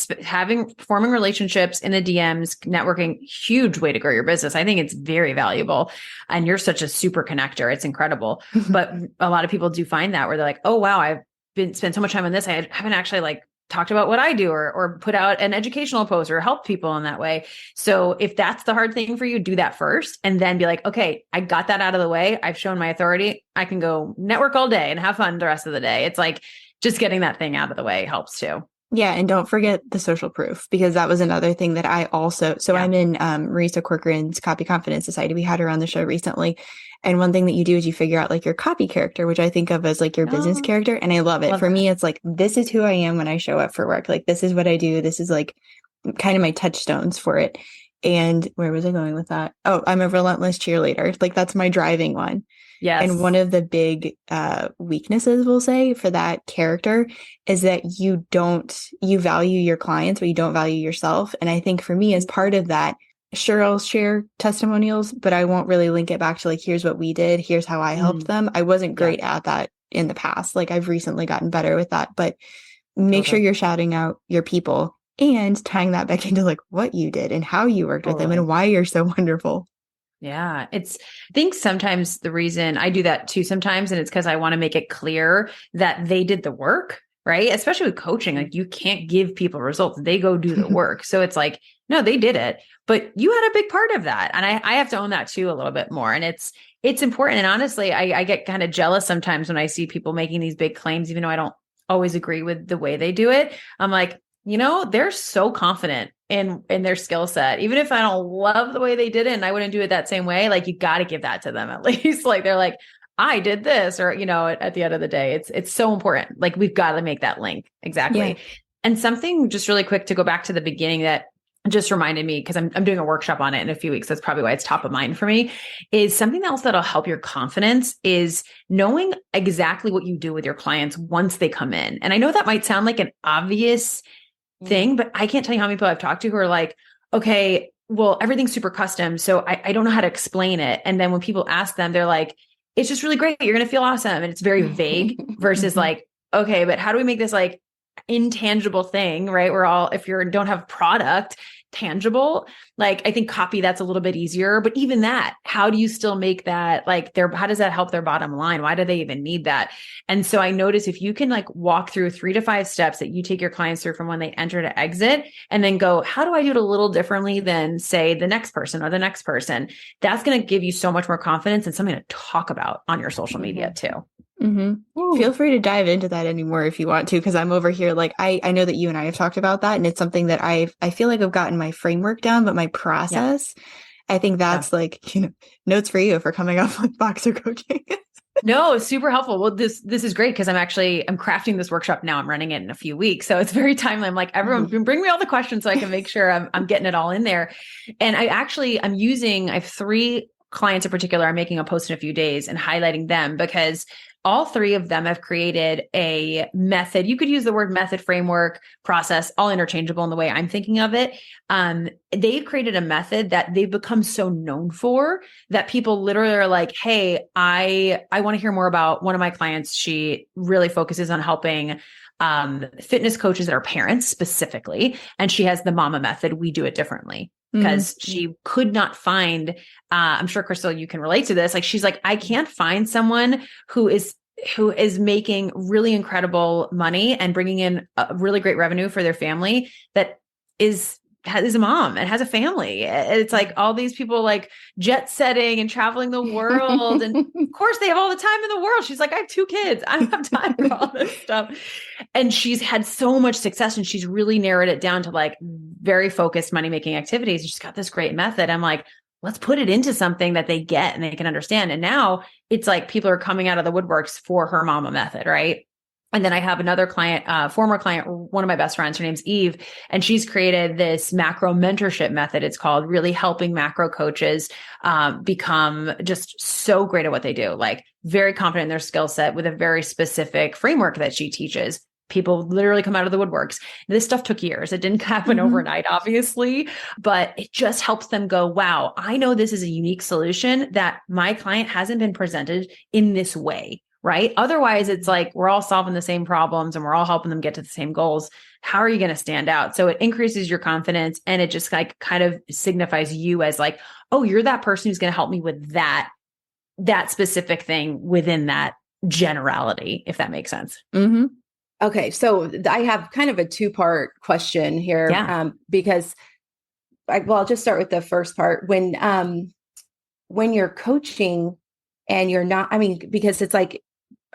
forming relationships in the DMs, networking, huge way to grow your business. I think it's very valuable. And you're such a super connector. It's incredible. But a lot of people do find that where they're like, oh, wow, I've spent so much time on this. I haven't actually like talked about what I do or put out an educational post or help people in that way. So if that's the hard thing for you, do that first and then be like, okay, I got that out of the way. I've shown my authority. I can go network all day and have fun the rest of the day. It's like just getting that thing out of the way helps too. Yeah. And don't forget the social proof, because that was another thing that I also, I'm in Marisa Corcoran's Copy Confidence Society. We had her on the show recently. And one thing that you do is you figure out like your copy character, which I think of as like your business character. And I love it. For me, it's like, this is who I am when I show up for work. Like, this is what I do. This is like kind of my touchstones for it. And where was I going with that? Oh, I'm a relentless cheerleader. Like, that's my driving one. Yes. And one of the big weaknesses, we'll say, for that character is that you value your clients, but you don't value yourself. And I think for me, as part of that, sure, I'll share testimonials, but I won't really link it back to like, here's what we did, here's how I helped them. I wasn't great at that in the past. Like, I've recently gotten better with that, but make sure you're shouting out your people and tying that back into like what you did and how you worked with them and why you're so wonderful. Yeah. I think sometimes the reason I do that too sometimes, and it's because I want to make it clear that they did the work, right? Especially with coaching, like you can't give people results. They go do the work. So it's like, no, they did it, but you had a big part of that. And I have to own that too a little bit more. And it's important. And honestly, I get kind of jealous sometimes when I see people making these big claims, even though I don't always agree with the way they do it. I'm like, they're so confident in their skill set. Even if I don't love the way they did it and I wouldn't do it that same way, like you got to give that to them at least. Like they're like, I did this, or, at the end of the day, it's so important. Like we've got to make that link. Exactly. Yeah. And something just really quick to go back to the beginning that just reminded me, because I'm doing a workshop on it in a few weeks. That's probably why it's top of mind for me, is something else that'll help your confidence is knowing exactly what you do with your clients once they come in. And I know that might sound like an obvious thing, but I can't tell you how many people I've talked to who are like, okay, well, everything's super custom, so I don't know how to explain it. And then when people ask them, they're like, it's just really great. You're going to feel awesome. And it's very vague versus like, okay, but how do we make this like intangible thing, right? If you don't have product tangible, like I think copy, that's a little bit easier, but even that, how do you still make that like how does that help their bottom line? Why do they even need that? And so I notice if you can like walk through 3 to 5 steps that you take your clients through from when they enter to exit, and then go, how do I do it a little differently than say the next person or the next person? That's going to give you so much more confidence and something to talk about on your social media too. Feel free to dive into that anymore if you want to, because I'm over here like I know that you and I have talked about that, and it's something that I feel like I've gotten my framework down, but my process, I think that's like notes for you for coming up with boxer coaching. No, super helpful. Well, this is great because I'm crafting this workshop now. I'm running it in a few weeks, so it's very timely. I'm like, everyone, bring me all the questions so I can make sure I'm getting it all in there. And I have 3 clients in particular. I'm making a post in a few days and highlighting them because all 3 of them have created a method. You could use the word method, framework, process, all interchangeable in the way I'm thinking of it. They've created a method that they've become so known for that people literally are like, hey, I want to hear more about one of my clients. She really focuses on helping fitness coaches that are parents specifically. And she has the mama method. We do it differently. because she could not find, I'm sure Crystal, you can relate to this. Like, she's like, I can't find someone who is making really incredible money and bringing in a really great revenue for their family that is a mom and has a family. It's like all these people like jet setting and traveling the world. And of course they have all the time in the world. She's like, I have 2 kids. I don't have time for all this stuff. And she's had so much success, and she's really narrowed it down to like very focused money-making activities. She's got this great method. I'm like, let's put it into something that they get and they can understand. And now it's like people are coming out of the woodworks for her mama method, right? And then I have another client, former client, one of my best friends, her name's Eve, and she's created this macro mentorship method. It's called, really helping macro coaches become just so great at what they do, like very confident in their skill set with a very specific framework that she teaches. People literally come out of the woodworks. This stuff took years. It didn't happen overnight, obviously, but it just helps them go, wow, I know this is a unique solution that my client hasn't been presented in this way. Right? Otherwise, it's like we're all solving the same problems and we're all helping them get to the same goals. How are you going to stand out? So it increases your confidence, and it just like kind of signifies you as like, oh, you're that person who's going to help me with that specific thing within that generality, if that makes sense. Okay. So I have kind of a 2-part question here, because I'll just start with the first part. When you're coaching and you're not, I mean, because it's like,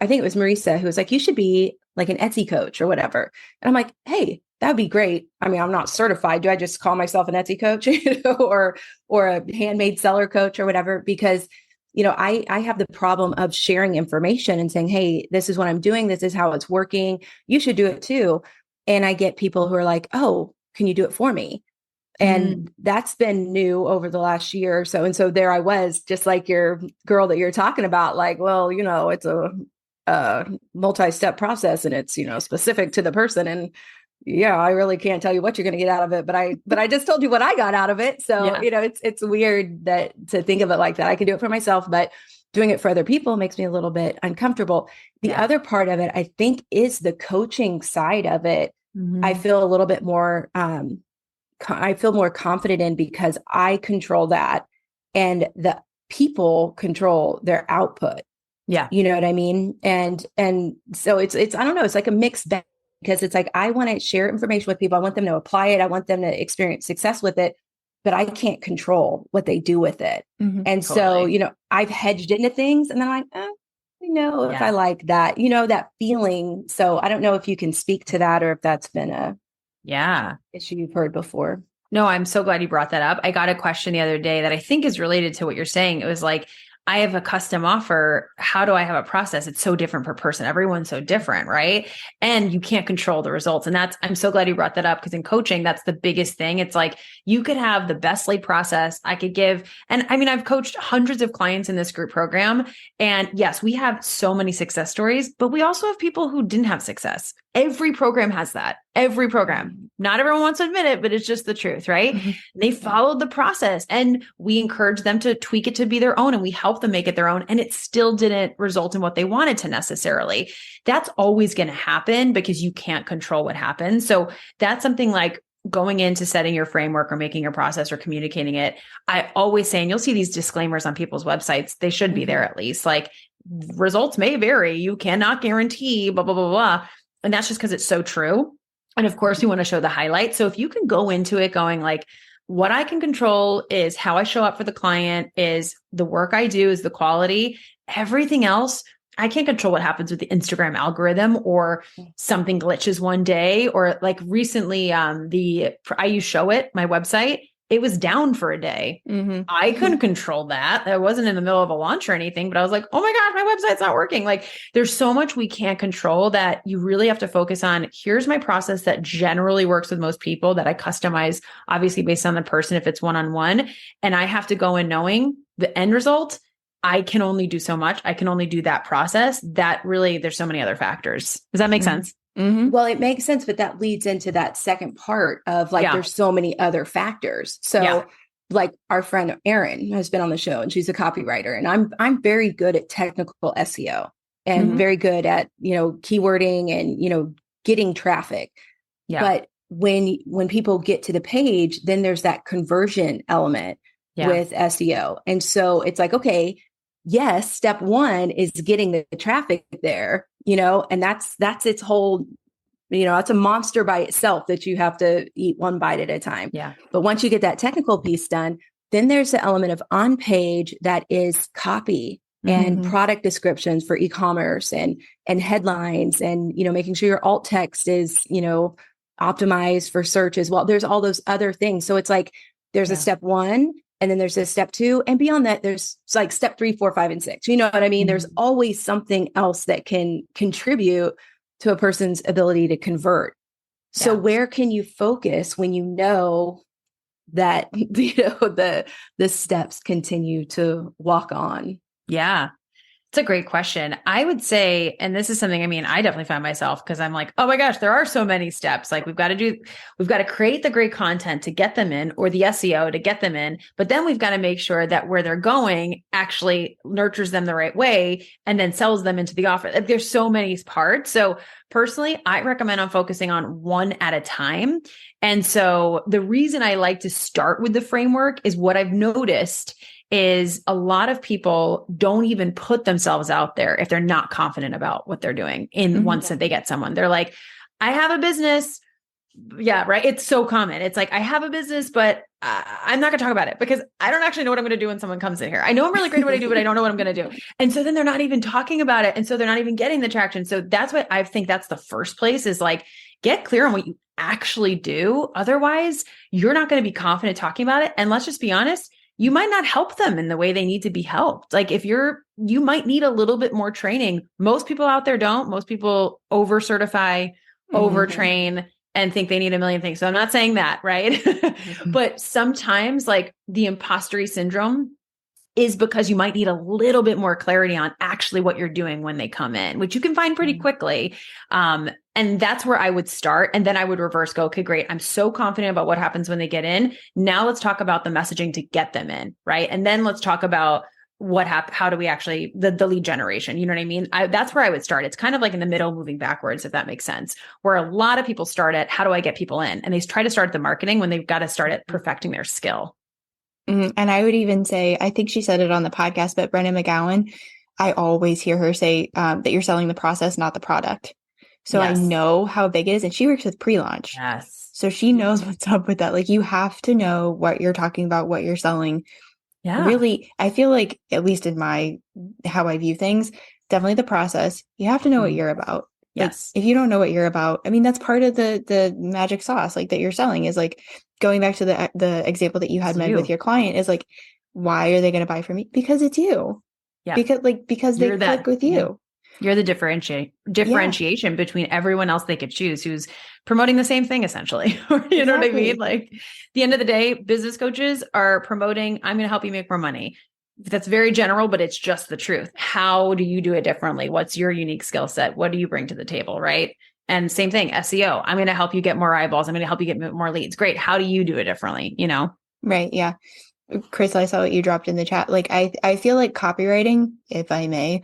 I think it was Marisa who was like, you should be like an Etsy coach or whatever. And I'm like, hey, that'd be great. I mean, I'm not certified. Do I just call myself an Etsy coach, or a handmade seller coach or whatever? Because, I have the problem of sharing information and saying, hey, this is what I'm doing. This is how it's working. You should do it too. And I get people who are like, oh, can you do it for me? And that's been new over the last year or so. And so there I was, just like your girl that you're talking about, like, well, it's a multi-step process, and it's, specific to the person. And yeah, I really can't tell you what you're going to get out of it, but I just told you what I got out of it. So, it's weird to think of it like that. I can do it for myself, but doing it for other people makes me a little bit uncomfortable. The other part of it, I think, is the coaching side of it. I feel a little bit more, I feel more confident in, because I control that and the people control their output. Yeah. You know what I mean? And so it's, I don't know, it's like a mixed bag, because it's like, I want to share information with people. I want them to apply it. I want them to experience success with it, but I can't control what they do with it. And so, I've hedged into things, and then I'm like, if I like that, that feeling. So I don't know if you can speak to that, or if that's been a issue you've heard before. No, I'm so glad you brought that up. I got a question the other day that I think is related to what you're saying. It was like, I have a custom offer. How do I have a process? It's so different per person. Everyone's so different, right? And you can't control the results. And I'm so glad you brought that up, because in coaching, that's the biggest thing. It's like, you could have the best laid process I could give. And I mean, I've coached hundreds of clients in this group program. And yes, we have so many success stories, but we also have people who didn't have success. Every program has that. Every program. Not everyone wants to admit it, but it's just the truth, right? They followed the process, and we encouraged them to tweak it to be their own, and we helped them make it their own. And it still didn't result in what they wanted to necessarily. That's always going to happen, because you can't control what happens. So that's something like going into setting your framework or making your process or communicating it. I always say, and you'll see these disclaimers on people's websites, they should be there at least, like, results may vary. You cannot guarantee, blah, blah, blah, blah. And that's just because it's so true. And of course, you want to show the highlights. So if you can go into it going like, what I can control is how I show up for the client, is the work I do, is the quality. Everything else, I can't control what happens with the Instagram algorithm, or something glitches one day, or like recently, I use Show It, my website. It was down for a day. I couldn't control that. I wasn't in the middle of a launch or anything, but I was like, oh my gosh, my website's not working. Like, there's so much we can't control that you really have to focus on. Here's my process that generally works with most people, that I customize, obviously based on the person, if it's one-on-one. And I have to go in knowing the end result. I can only do so much. I can only do that process. That really, there's so many other factors. Does that make sense? Well, it makes sense, but that leads into that second part of like, there's so many other factors. So like our friend Erin has been on the show, and she's a copywriter, and I'm very good at technical SEO, and very good at, keywording and, getting traffic. But when people get to the page, then there's that conversion element with SEO. And so it's like, okay, yes, step one is getting the traffic there, and that's its whole, it's a monster by itself that you have to eat one bite at a time. Yeah. But once you get that technical piece done, then there's the element of on page that is copy and product descriptions for e-commerce and headlines and, making sure your alt text is, optimized for search as well. There's all those other things. So it's like, there's a step one, and then there's a step two, and beyond that, there's like step 3, 4, 5, and 6. You know what I mean? There's always something else that can contribute to a person's ability to convert. So where can you focus when you know that, the steps continue to walk on? Yeah. It's a great question. I would say, and this is something, I definitely find myself, because I'm like, oh my gosh, there are so many steps. Like we've got to create the great content to get them in, or the SEO to get them in. But then we've got to make sure that where they're going actually nurtures them the right way and then sells them into the offer. There's so many parts. So personally, I recommend on focusing on one at a time. And so the reason I like to start with the framework is what I've noticed is a lot of people don't even put themselves out there if they're not confident about what they're doing once that they get someone. They're like, I have a business. Yeah, right. It's so common. It's like, I have a business, but I'm not going to talk about it because I don't actually know what I'm going to do when someone comes in here. I know I'm really great at what I do, but I don't know what I'm going to do. And so then they're not even talking about it. And so they're not even getting the traction. So that's what I think that's the first place is like, get clear on what you actually do. Otherwise, you're not going to be confident talking about it. And let's just be honest, you might not help them in the way they need to be helped. Like if you might need a little bit more training. Most people out there don't. Most people over certify, overtrain, and think they need a million things. So I'm not saying that, right? But sometimes like the imposter syndrome is because you might need a little bit more clarity on actually what you're doing when they come in, which you can find pretty quickly. And that's where I would start. And then I would reverse go, okay, great. I'm so confident about what happens when they get in. Now let's talk about the messaging to get them in. Right. And then let's talk about how do we actually, the lead generation, you know what I mean? That's where I would start. It's kind of like in the middle, moving backwards, if that makes sense, where a lot of people start at, how do I get people in? And they try to start at the marketing when they've got to start at perfecting their skill. And I would even say, I think she said it on the podcast, but Brenna McGowan, I always hear her say that you're selling the process, not the product. So I know how big it is. And she works with pre-launch. Yes. So she knows what's up with that. Like you have to know what you're talking about, what you're selling. Yeah. Really, I feel like, at least in how I view things, definitely the process. You have to know what you're about. Yes. Like, if you don't know what you're about, that's part of the magic sauce, like that you're selling is like going back to the example that you had, Meg, with your client is like, why are they going to buy from me? Because it's you. Yeah. Because they click with you. Yeah. You're the differentiation between everyone else they could choose who's promoting the same thing, essentially. You know what I mean? Like at the end of the day, business coaches are promoting, I'm going to help you make more money. That's very general, but it's just the truth. How do you do it differently? What's your unique skill set? What do you bring to the table? Right. And same thing, SEO. I'm going to help you get more eyeballs. I'm going to help you get more leads. Great. How do you do it differently? Right. Yeah. Chris, I saw what you dropped in the chat. Like, I feel like copywriting, if I may,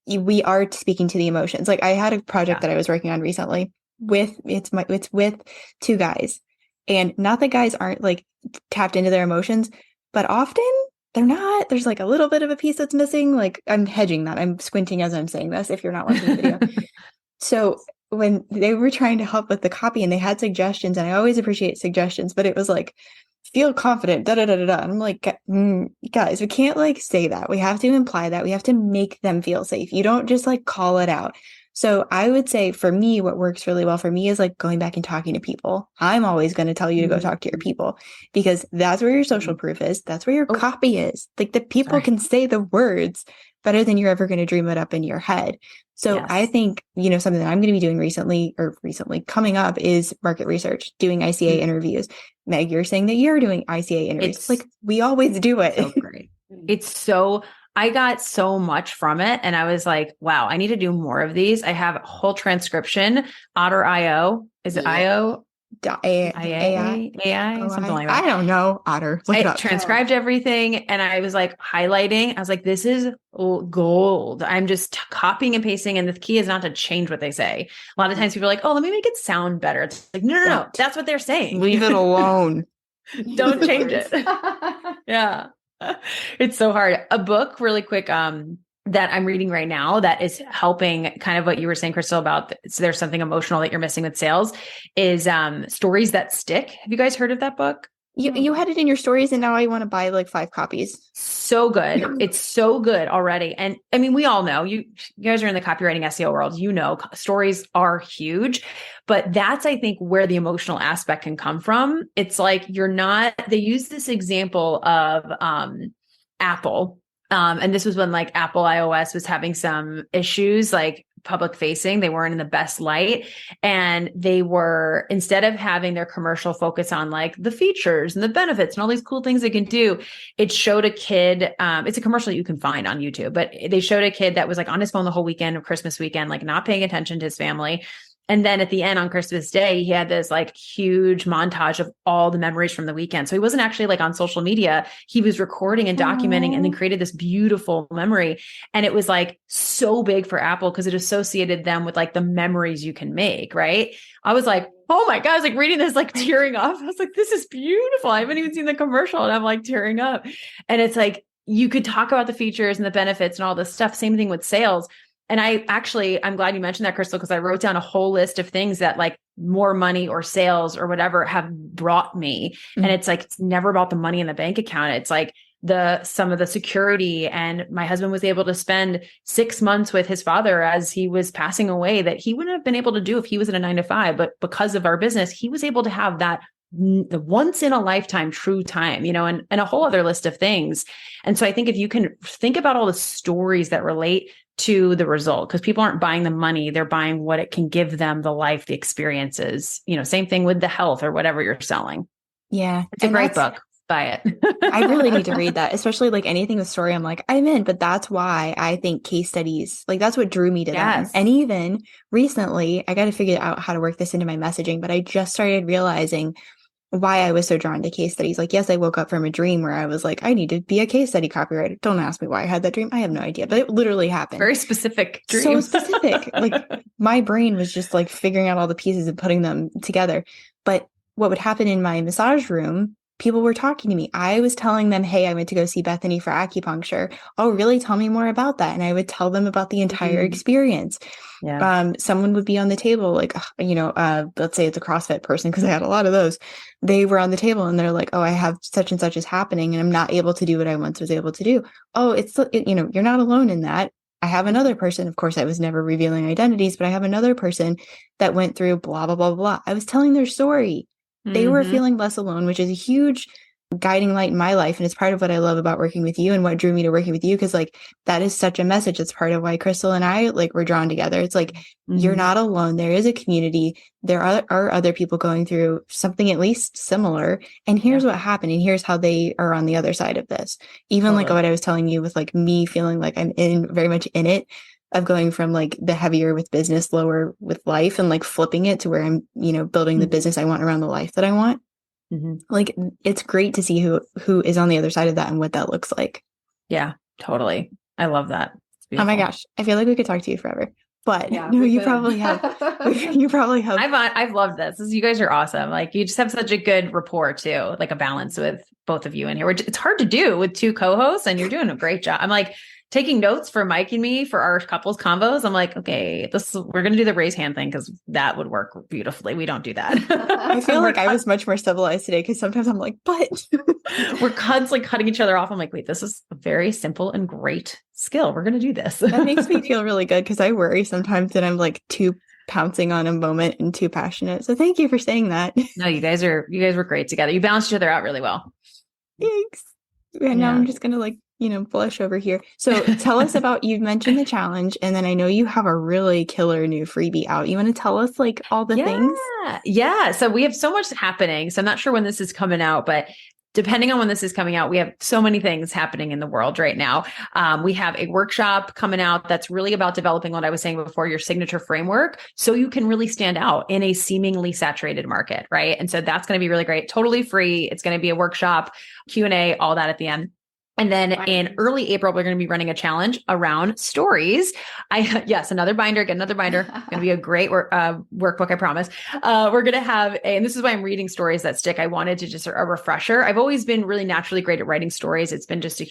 we are speaking to the emotions. Like I had a project that I was working on recently it's with two guys, and not that guys aren't like tapped into their emotions, but often they're not. There's like a little bit of a piece that's missing. Like I'm hedging that. I'm squinting as I'm saying this if you're not watching the video. So when they were trying to help with the copy and they had suggestions, and I always appreciate suggestions, but it was like, feel confident, da da da da da. And I'm like, guys, we can't like say that. We have to imply that. We have to make them feel safe. You don't just like call it out. So I would say for me, what works really well for me is like going back and talking to people. I'm always going to tell you to go talk to your people because that's where your social proof is. That's where your copy is. Like the people can say the words better than you're ever going to dream it up in your head. So I think, something that I'm going to be doing recently coming up is market research, doing ICA interviews. Meg, you're saying that you're doing ICA interviews. It's like we always do it. So great. I got so much from it. And I was like, wow, I need to do more of these. I have a whole transcription, Otter.io. Is it IO? AI, something like that. I don't know. Otter. Look it I up. transcribed everything and I was like highlighting. I was like, this is gold. I'm just copying and pasting. And the key is not to change what they say. A lot of times people are like, oh, let me make it sound better. It's like, no. That's what they're saying. Leave it alone. Don't change it. Yeah. It's so hard. A book really quick, that I'm reading right now that is helping kind of what you were saying, Crystal, about so there's something emotional that you're missing with sales is Stories That Stick. Have you guys heard of that book? You had it in your stories and now I want to buy like 5 copies. So good. It's so good already. And I mean, we all know you guys are in the copywriting SEO world, stories are huge, but that's, I think, where the emotional aspect can come from. It's like, they use this example of, Apple. And this was when like Apple iOS was having some issues, like public facing, they weren't in the best light. And they were, instead of having their commercial focus on like the features and the benefits and all these cool things they can do, it showed a kid, it's a commercial that you can find on YouTube, but they showed a kid that was like on his phone the whole weekend of Christmas weekend, like not paying attention to his family. And then at the end on Christmas Day, he had this like huge montage of all the memories from the weekend. So he wasn't actually like on social media. He was recording and documenting and then created this beautiful memory. And it was like so big for Apple because it associated them with like the memories you can make. Right. I was like, oh my God, I was like reading this, like tearing up. I was like, this is beautiful. I haven't even seen the commercial and I'm like tearing up. And it's like, you could talk about the features and the benefits and all this stuff. Same thing with sales. And I'm glad you mentioned that, Crystal, because I wrote down a whole list of things that like more money or sales or whatever have brought me. Mm-hmm. And it's like, it's never about the money in the bank account. It's like some of the security. And my husband was able to spend 6 months with his father as he was passing away that he wouldn't have been able to do if he was in a 9-to-5. But because of our business, he was able to have that the once in a lifetime true time, and a whole other list of things. And so I think if you can think about all the stories that relate to the result, because people aren't buying the money, they're buying what it can give them, the life, the experiences, same thing with the health or whatever you're selling. Yeah. It's a great book. Buy it. I really need to read that, especially like anything with story. I'm like, I'm in, but that's why I think case studies, like that's what drew me to them. And even recently, I got to figure out how to work this into my messaging, but I just started realizing why I was so drawn to case studies. Like, yes, I woke up from a dream where I was like, I need to be a case study copywriter. Don't ask me why I had that dream. I have no idea, but it literally happened. Very specific dream. So specific. Like my brain was just like figuring out all the pieces and putting them together. But what would happen in my massage room, people were talking to me. I was telling them, hey, I went to go see Bethany for acupuncture. Oh, really? Tell me more about that. And I would tell them about the entire experience. Yeah. Someone would be on the table, like, let's say it's a CrossFit person, because I had a lot of those. They were on the table and they're like, oh, I have such and such is happening and I'm not able to do what I once was able to do. Oh, you're not alone in that. I have another person. Of course, I was never revealing identities, but I have another person that went through blah, blah, blah, blah. I was telling their story. They were feeling less alone, which is a huge guiding light in my life. And it's part of what I love about working with you and what drew me to working with you. Cause like, that is such a message. It's part of why Crystal and I were drawn together. It's like, you're not alone. There is a community. There are other people going through something at least similar. And here's what happened. And here's how they are on the other side of this. Even like what I was telling you with like me feeling like I'm very much in it, of going from like the heavier with business, lower with life, and like flipping it to where I'm, building the business I want around the life that I want. Like, it's great to see who is on the other side of that and what that looks like. Yeah, totally. I love that. Oh my gosh. I feel like we could talk to you forever, but you probably have. You probably have. I've loved this. You guys are awesome. Like, you just have such a good rapport too, like a balance with both of you in here, which it's hard to do with 2 co-hosts, and you're doing a great job. I'm like taking notes for Mike and me for our couples combos. I'm like, okay, we're going to do the raise hand thing because that would work beautifully. We don't do that. I feel like I was much more civilized today because sometimes I'm like, but we're constantly cutting each other off. I'm like, wait, this is a very simple and great skill. We're going to do this. That makes me feel really good because I worry sometimes that I'm like too pouncing on a moment and too passionate. So thank you for saying that. No, you guys were great together. You balanced each other out really well. Thanks. And now I'm just going to blush over here. So tell us about, you've mentioned the challenge, and then I know you have a really killer new freebie out. You want to tell us like all the things? Yeah. So we have so much happening. So I'm not sure when this is coming out, but depending on when this is coming out, we have so many things happening in the world right now. We have a workshop coming out that's really about developing what I was saying before, your signature framework, so you can really stand out in a seemingly saturated market, right? And so that's going to be really great. Totally free. It's going to be a workshop, Q&A, all that at the end. And then in early April, we're going to be running a challenge around stories. Yes, another binder, get another binder. Going to be a great workbook, I promise. We're going to have and this is why I'm reading stories that stick. I wanted to just a refresher. I've always been really naturally great at writing stories. It's been just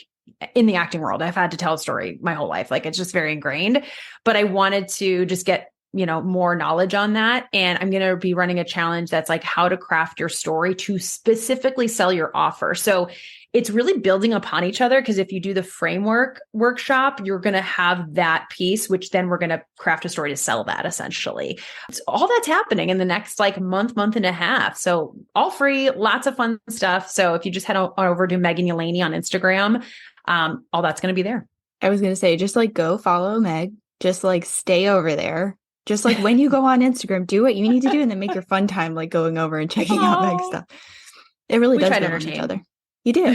in the acting world. I've had to tell a story my whole life. Like, it's just very ingrained, but I wanted to just get more knowledge on that. And I'm going to be running a challenge that's like how to craft your story to specifically sell your offer. So it's really building upon each other, because if you do the framework workshop, you're going to have that piece, which then we're going to craft a story to sell that essentially. It's all that's happening in the next month and a half. So all free, lots of fun stuff. So if you just head over to Megan Yelaney on Instagram, all that's going to be there. I was going to say, just go follow Meg, just stay over there. Just when you go on Instagram, do what you need to do and then make your fun time going over and checking out Meg's stuff. It really does build on each other. You do.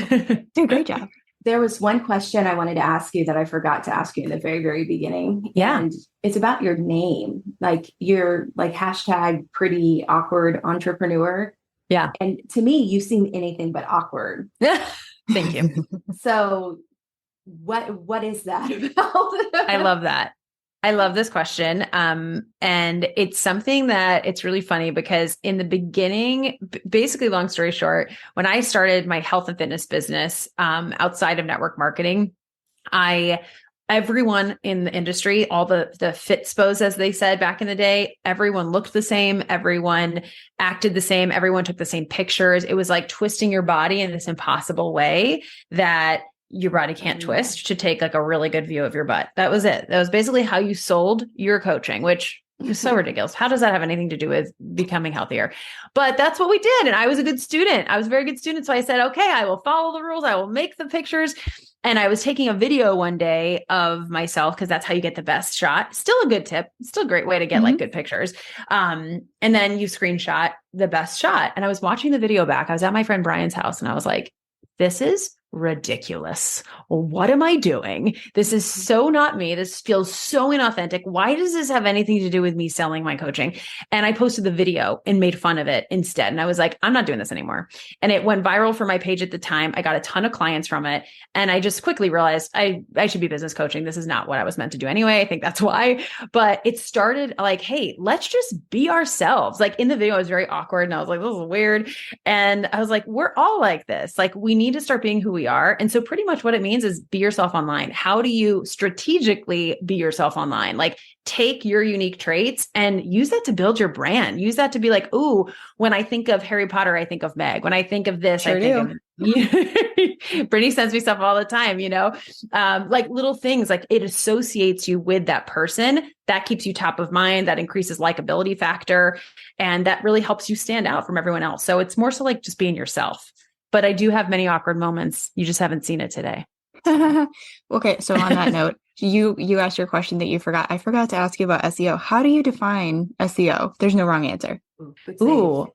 Do a great job. There was one question I wanted to ask you that I forgot to ask you in the very, very beginning. Yeah. And it's about your name. You're hashtag pretty awkward entrepreneur. Yeah. And to me, you seem anything but awkward. Thank you. So what is that about? I love that. I love this question. And it's something that it's really funny because in the beginning, basically, long story short, when I started my health and fitness business, outside of network marketing, everyone in the industry, all the fitspos, as they said back in the day, everyone looked the same. Everyone acted the same. Everyone took the same pictures. It was like twisting your body in this impossible way that your body can't twist to take a really good view of your butt. That was it. That was basically how you sold your coaching, which is so ridiculous. How does that have anything to do with becoming healthier? But that's what we did. And I was a good student. I was a very good student. So I said, okay, I will follow the rules. I will make the pictures. And I was taking a video one day of myself, because that's how you get the best shot. Still a good tip. Still a great way to get good pictures. And then you screenshot the best shot. And I was watching the video back. I was at my friend Brian's house and I was like, this is ridiculous. What am I doing? This is so not me. This feels so inauthentic. Why does this have anything to do with me selling my coaching? And I posted the video and made fun of it instead. And I was like, I'm not doing this anymore. And it went viral for my page at the time. I got a ton of clients from it. And I just quickly realized I should be business coaching. This is not what I was meant to do anyway. I think that's why. But it started hey, let's just be ourselves. In the video, I was very awkward and I was like, this is weird. And I was like, we're all like this. We need to start being who we are. And so pretty much what it means is be yourself online. How do you strategically be yourself online? Take your unique traits and use that to build your brand. Use that to be ooh, when I think of Harry Potter, I think of Meg. When I think of this, I think of Brittany sends me stuff all the time, little things it associates you with that person. That keeps you top of mind. That increases likability factor. And that really helps you stand out from everyone else. So it's more so just being yourself. But I do have many awkward moments. You just haven't seen it today. Okay. So on that note, you asked your question that you forgot. I forgot to ask you about SEO. How do you define SEO? There's no wrong answer. Ooh,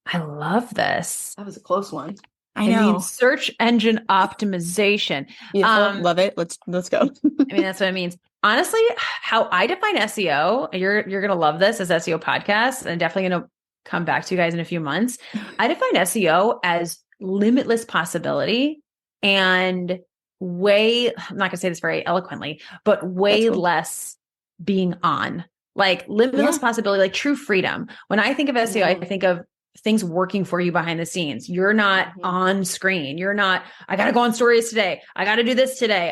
I love this. That was a close one. I know. Means search engine optimization. Love it. Let's go. That's what it means. Honestly, how I define SEO, you're going to love this as SEO podcast, and definitely going to come back to you guys in a few months. I define SEO as limitless possibility and I'm not going to say this very eloquently, but way less being on. Limitless possibility, true freedom. When I think of SEO, I think of things working for you behind the scenes. You're not on screen. You're not, I got to go on stories today. I got to do this today.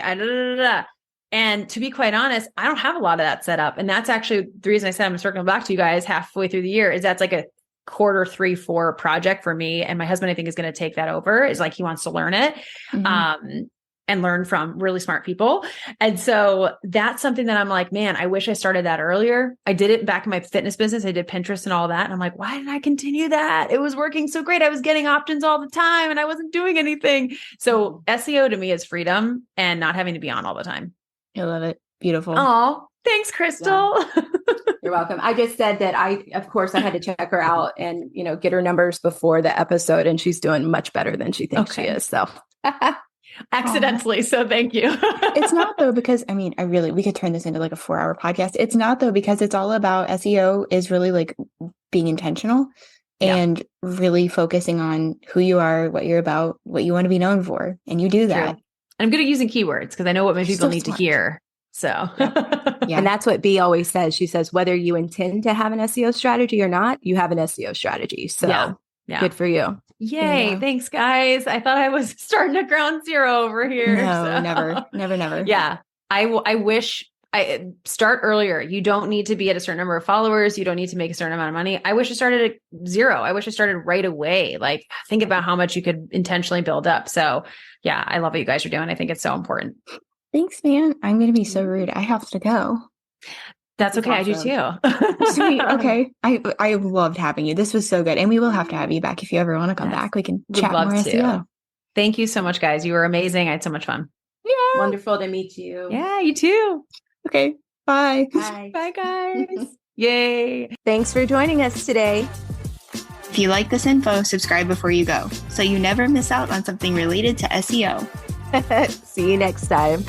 And to be quite honest, I don't have a lot of that set up. And that's actually the reason I said I'm circling back to you guys halfway through the year is that's a quarter 3, 4 project for me. And my husband, I think, is going to take that over. Is he wants to learn it. And learn from really smart people. And so that's something that I'm like, man, I wish I started that earlier. I did it back in my fitness business. I did Pinterest and all that. And I'm like, why didn't I continue that? It was working so great. I was getting opt-ins all the time and I wasn't doing anything. So SEO to me is freedom and not having to be on all the time. I love it. Beautiful. Oh, thanks, Crystal. Yeah. You're welcome. I just said that of course, I had to check her out and, get her numbers before the episode, and she's doing much better than she thinks she is. So accidentally. So thank you. It's not though, because we could turn this into like a 4-hour podcast. It's not though, because it's all about SEO is really like being intentional and really focusing on who you are, what you're about, what you want to be known for. And you do that. True. I'm good at using keywords because I know what my people need to hear. So, yeah. And that's what B always says. She says, whether you intend to have an SEO strategy or not, you have an SEO strategy. So good for you. Yay. Yeah. Thanks, guys. I thought I was starting at ground zero over here. No, never. Yeah. I wish I start earlier. You don't need to be at a certain number of followers. You don't need to make a certain amount of money. I wish I started at 0. I wish I started right away. Like, think about how much you could intentionally build up. So yeah, I love what you guys are doing. I think it's so important. Thanks, man. I'm going to be so rude. I have to go. That's okay. Awesome. I do too. Sweet. Okay. I loved having you. This was so good. And we will have to have you back if you ever want to come back. We can chat more SEO. Thank you so much, guys. You were amazing. I had so much fun. Yeah. Wonderful to meet you. Yeah, you too. Okay. Bye. Bye, guys. Yay. Thanks for joining us today. If you like this info, subscribe before you go, so you never miss out on something related to SEO. See you next time.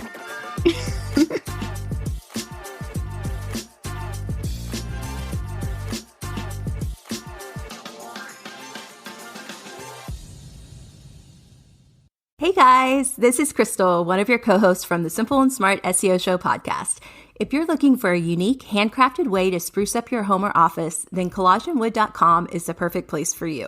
Hey guys, this is Crystal, one of your co-hosts from the Simple and Smart SEO Show podcast. If you're looking for a unique, handcrafted way to spruce up your home or office, then collagenwood.com is the perfect place for you.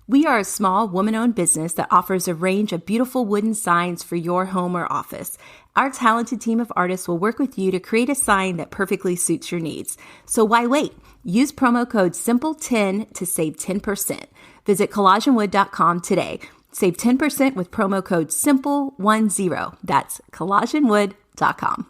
We are a small, woman-owned business that offers a range of beautiful wooden signs for your home or office. Our talented team of artists will work with you to create a sign that perfectly suits your needs. So why wait? Use promo code SIMPLE10 to save 10%. Visit collagenwood.com today. Save 10% with promo code SIMPLE10. That's collagenwood.com.